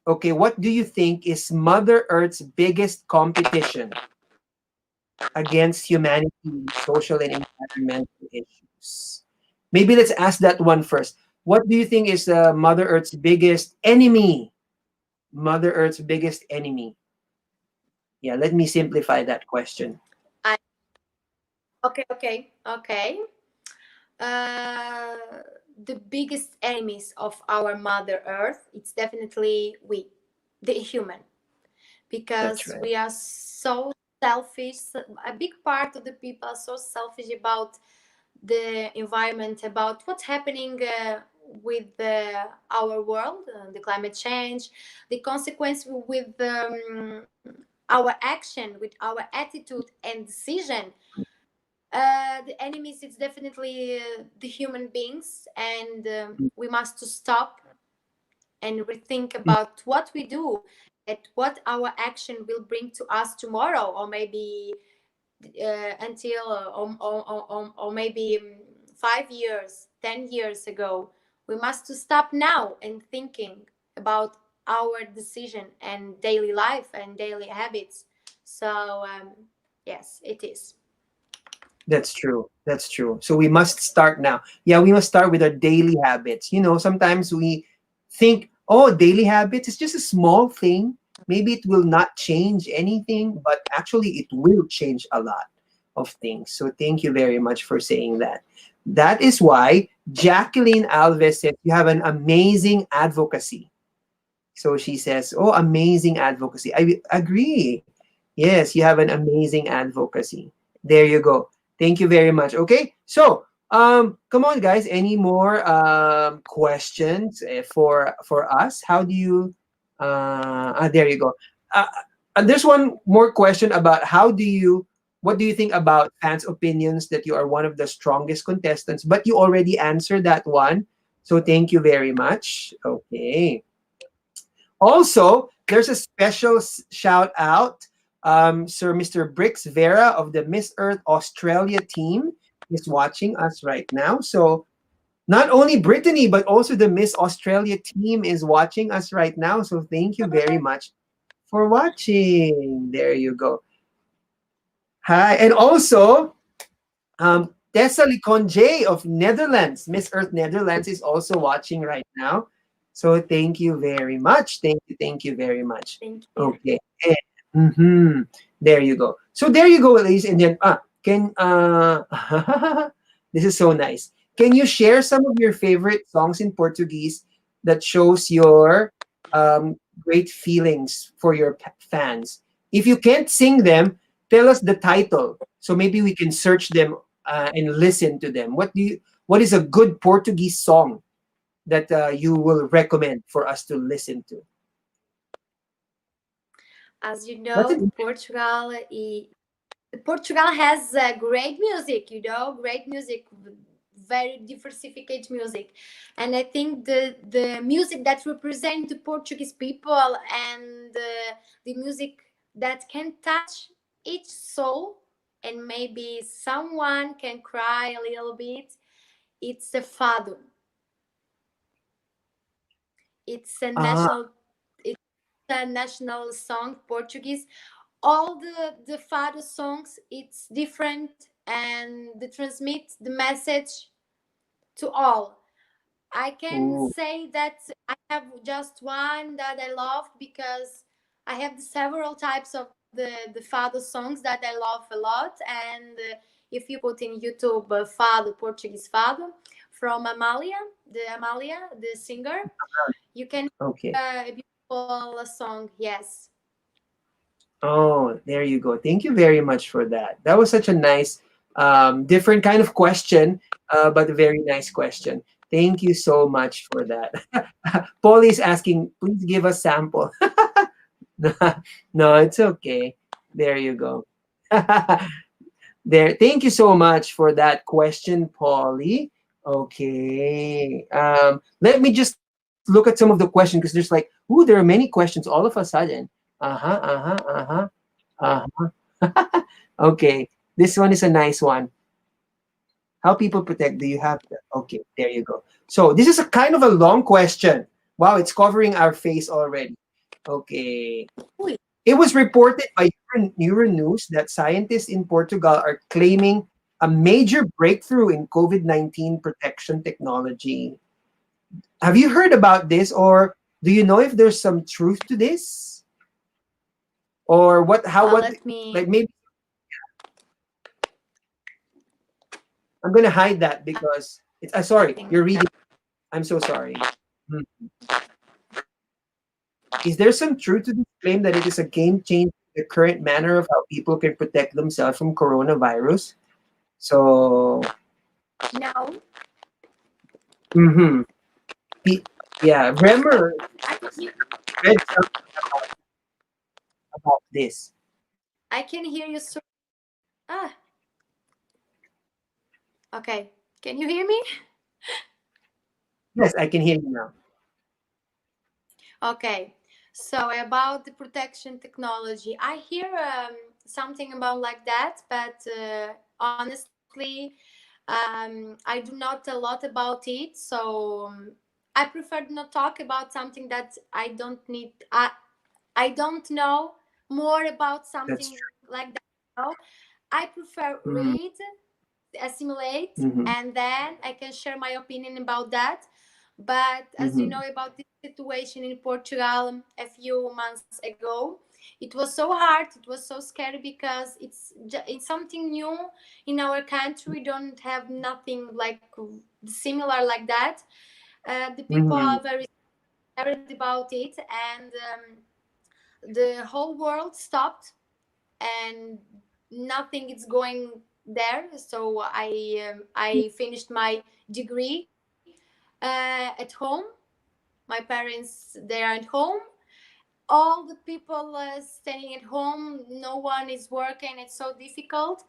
Okay, what do you think is Mother Earth's biggest competition against humanity, social and environmental issues? Maybe let's ask that one first. What do you think is Mother Earth's biggest enemy? Mother Earth's biggest enemy. Yeah, let me simplify that question. I okay. Uh, the biggest enemies of our Mother Earth, it's definitely we, the human, That's because right. we are so selfish. A big part of the people are so selfish about the environment, about what's happening with our world, the climate change, the consequence with our action, with our attitude and decision. The enemies is definitely the human beings, and we must to stop and rethink about what we do and what our action will bring to us tomorrow, or maybe until or maybe 5 years, 10 years ago. We must to stop now and thinking about our decision and daily life and daily habits. So yes, it is. That's true. That's true. So we must start now. Yeah, we must start with our daily habits. Sometimes we think, oh, daily habits is just a small thing. Maybe it will not change anything, but actually it will change a lot of things. So thank you very much for saying that. That is why Jacqueline Alves said you have an amazing advocacy. So she says, oh, amazing advocacy. I agree. Yes, you have an amazing advocacy. There you go. Thank you very much. Okay, so come on, guys. Any more questions for us? How do you? There you go. There's one more question about how do you? What do you think about fans' opinions that you are one of the strongest contestants? But you already answered that one, so thank you very much. Okay. Also, there's a special shout out. Sir Mr. Brix Vera of the Miss Earth Australia team is watching us right now. So not only Brittany, but also the Miss Australia team is watching us right now. So thank you very much for watching. There you go. Hi. And also, Tessa Liconje of Netherlands, Miss Earth Netherlands, is also watching right now. So thank you very much. Thank you very much. Thank you. Okay. Mm-hmm. There you go. So there you go, ladies and gentlemen. This is so nice. Can you share some of your favorite songs in Portuguese that shows your great feelings for your fans? If you can't sing them, tell us the title so maybe we can search them and listen to them. What is a good Portuguese song that you will recommend for us to listen to? As you What's know, it? Portugal has great music. Great music, very diversified music. And I think the music that represents the Portuguese people and the music that can touch each soul and maybe someone can cry a little bit, it's the fado. It's a Ah, national, it's a national song, Portuguese. All the fado songs, it's different, and they transmit the message to all. I can ooh, say that I have just one that I love because I have several types of the fado songs that I love a lot. And if you put in YouTube fado, Portuguese fado from Amalia, the singer, you can okay. hear a beautiful song. Yes. Oh, there you go. Thank you very much for that. That was such a nice, different kind of question, but a very nice question. Thank you so much for that. Polly is asking, please give a sample. No, it's okay. There you go. There. Thank you so much for that question, Polly. Okay. Let me just look at some of the questions because there's like, ooh, there are many questions all of a sudden. Uh-huh, uh-huh, uh-huh, uh-huh. Okay. This one is a nice one. How people protect, do you have that? Okay, there you go. So this is a kind of a long question. Wow, it's covering our face already. Okay. Ui. It was reported by Euronews that scientists in Portugal are claiming a major breakthrough in COVID-19 protection technology. Have you heard about this, or do you know if there's some truth to this? Or what, Let me. like maybe I'm going to hide that because it's, sorry, you're reading. I'm so sorry. Hmm. Is there some truth to this claim that it is a game changer in the current manner of how people can protect themselves from coronavirus? So, No, mm-hmm. Yeah, Bremer I can hear. read something about this. I can hear you. Ah, okay. Can you hear me? Yes, I can hear you now. Okay. So about the protection technology, I hear something about like that, but honestly, I do not a lot about it. So I prefer not talk about something that I don't need. I don't know more about That's something true. like that. No? I prefer Mm-hmm. read, assimilate, Mm-hmm. and then I can share my opinion about that. But as you Mm-hmm. know about this situation in Portugal a few months ago, it was so hard, it was so scary because it's something new in our country. We don't have nothing like similar like that. The people Mm-hmm. are very scared about it, and the whole world stopped and nothing is going there. So I finished my degree at home. My parents, they are at home. All the people staying at home. No one is working. It's so difficult.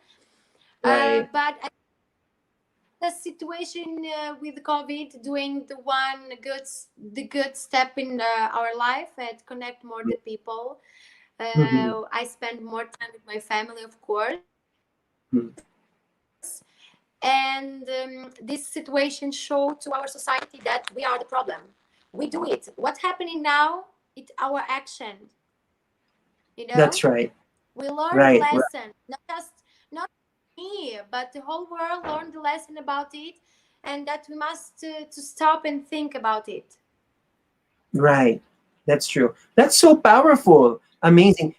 Right. But the situation with COVID doing the good step in our life and connect more the people. Mm-hmm. I spend more time with my family, of course. Mm-hmm. And this situation showed to our society that we are the problem. We do it. What's happening now? It's our action. You know, That's right. we learned the Right. Right. lesson. Not me, but the whole world learned the lesson about it, and that we must to stop and think about it. Right. That's true. That's so powerful. Amazing.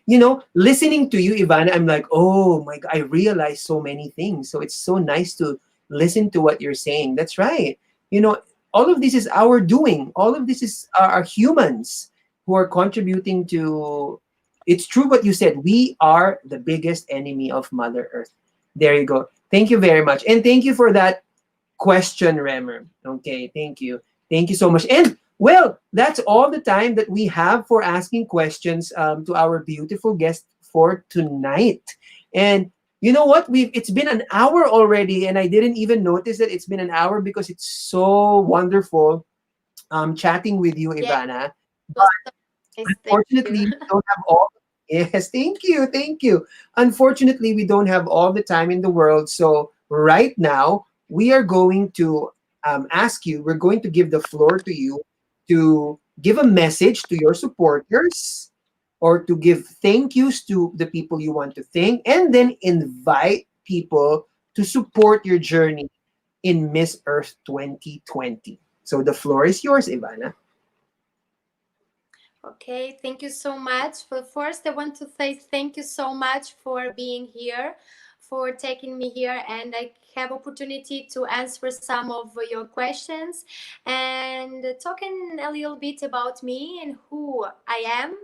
Listening to you, Ivana, I'm like, oh my God, I realize so many things. So it's so nice to listen to what you're saying. That's right. You know, all of this is our doing. All of this is are humans who are contributing to. It's true what you said. We are the biggest enemy of Mother Earth. There you go. Thank you very much. And thank you for that question, Remer. Okay, thank you. Thank you so much. And well, that's all the time that we have for asking questions to our beautiful guest for tonight. And You know what? It's been an hour already, and I didn't even notice that it's been an hour because it's so wonderful chatting with you, Yeah, Ivana. it was so nice. Thank Unfortunately, you. we don't have all. Yes, thank you, thank you. Unfortunately, we don't have all the time in the world. So right now, we are going to ask you. We're going to give the floor to you to give a message to your supporters, or to give thank yous to the people you want to thank, and then invite people to support your journey in Miss Earth 2020. So the floor is yours, Ivana. Okay, thank you so much. But first, I want to say thank you so much for being here, for taking me here, and I have opportunity to answer some of your questions and talking a little bit about me and who I am,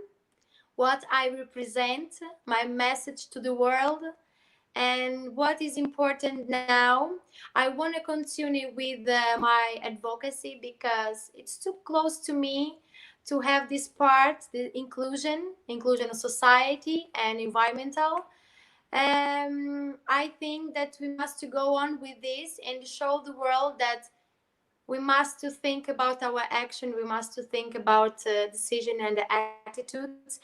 what I represent, my message to the world, and what is important now. I want to continue with my advocacy because it's too close to me to have this part, the inclusion of society and environmental. I think that we must go on with this and show the world that we must to think about our action, we must to think about decision and the attitudes,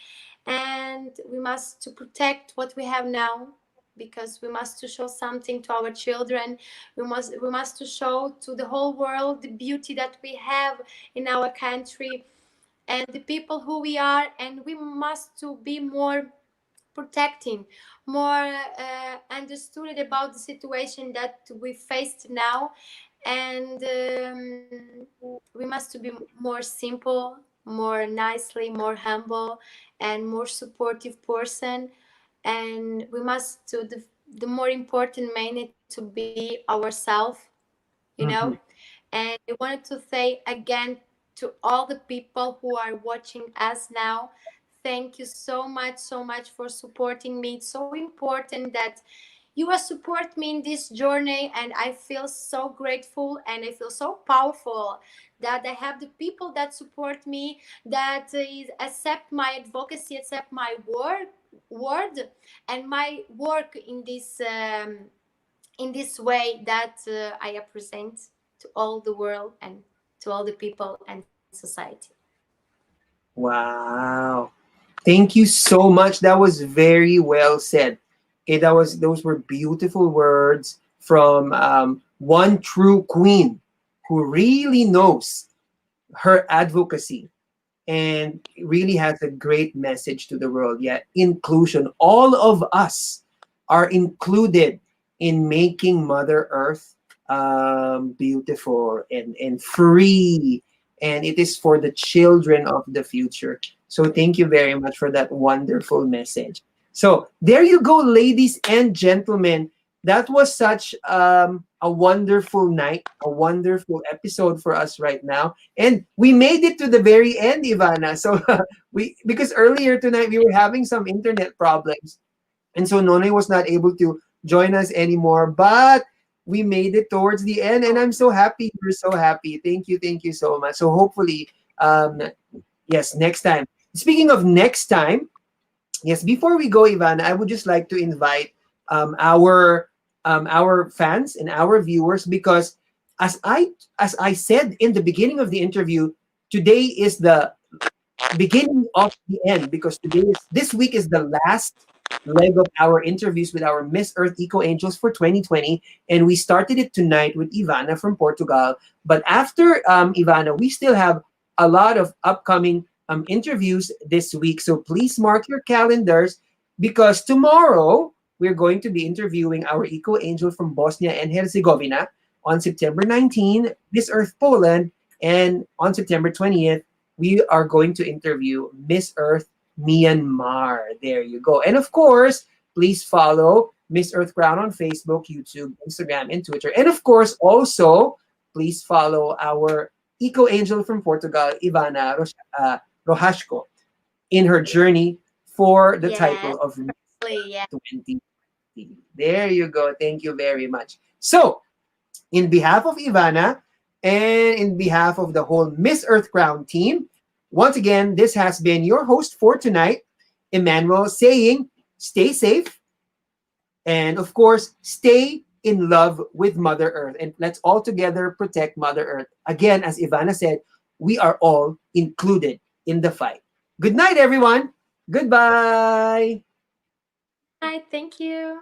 and we must to protect what we have now, because we must to show something to our children. We must to show to the whole world the beauty that we have in our country and the people who we are, and we must to be more protecting, more understood about the situation that we faced now. And we must to be more simple, more nicely, more humble, and more supportive person. And we must to the more important main to be ourselves, you know. Mhm. And I wanted to say again to all the people who are watching us now, thank you so much for supporting me. It's so important that you will support me in this journey, and I feel so grateful and I feel so powerful that I have the people that support me, that accept my advocacy, accept my word and my work in this way that I represent to all the world and to all the people and society. Wow. Thank you so much. That was very well said. Those were beautiful words from one true queen who really knows her advocacy and really has a great message to the world. Yeah, inclusion. All of us are included in making Mother Earth beautiful and free. And it is for the children of the future. So thank you very much for that wonderful message. So there you go, ladies and gentlemen. That was such a wonderful night, a wonderful episode for us right now. And we made it to the very end, Ivana. So we because earlier tonight we were having some internet problems, and so Nonay was not able to join us anymore. But we made it towards the end, and I'm so happy. We're so happy. Thank you so much. So hopefully, yes, next time. Speaking of next time, yes, before we go, Ivana, I would just like to invite um, our our fans and our viewers, because as I said in the beginning of the interview, today is the beginning of the end, because this week is the last leg of our interviews with our Miss Earth Eco Angels for 2020, and we started it tonight with Ivanna from Portugal. But after Ivanna, we still have a lot of upcoming interviews this week, so please mark your calendars, because tomorrow we're going to be interviewing our Eco Angel from Bosnia and Herzegovina on September 19, Miss Earth Poland, and on September 20th we are going to interview Miss Earth Myanmar. There you go. And of course, please follow Miss Earth Crown on Facebook, YouTube, Instagram, and Twitter. And of course, also, please follow our Eco Angel from Portugal, Ivanna Rohashko, in her journey for the Yes, title of Miss yeah. 2020. There you go. Thank you very much. So, in behalf of Ivana and in behalf of the whole Miss Earth Crown team, once again, this has been your host for tonight, Emmanuel, saying stay safe, And of course, stay in love with Mother Earth. And let's all together protect Mother Earth. Again, as Ivana said, we are all included in the fight. Good night, everyone. Goodbye. Hi, thank you.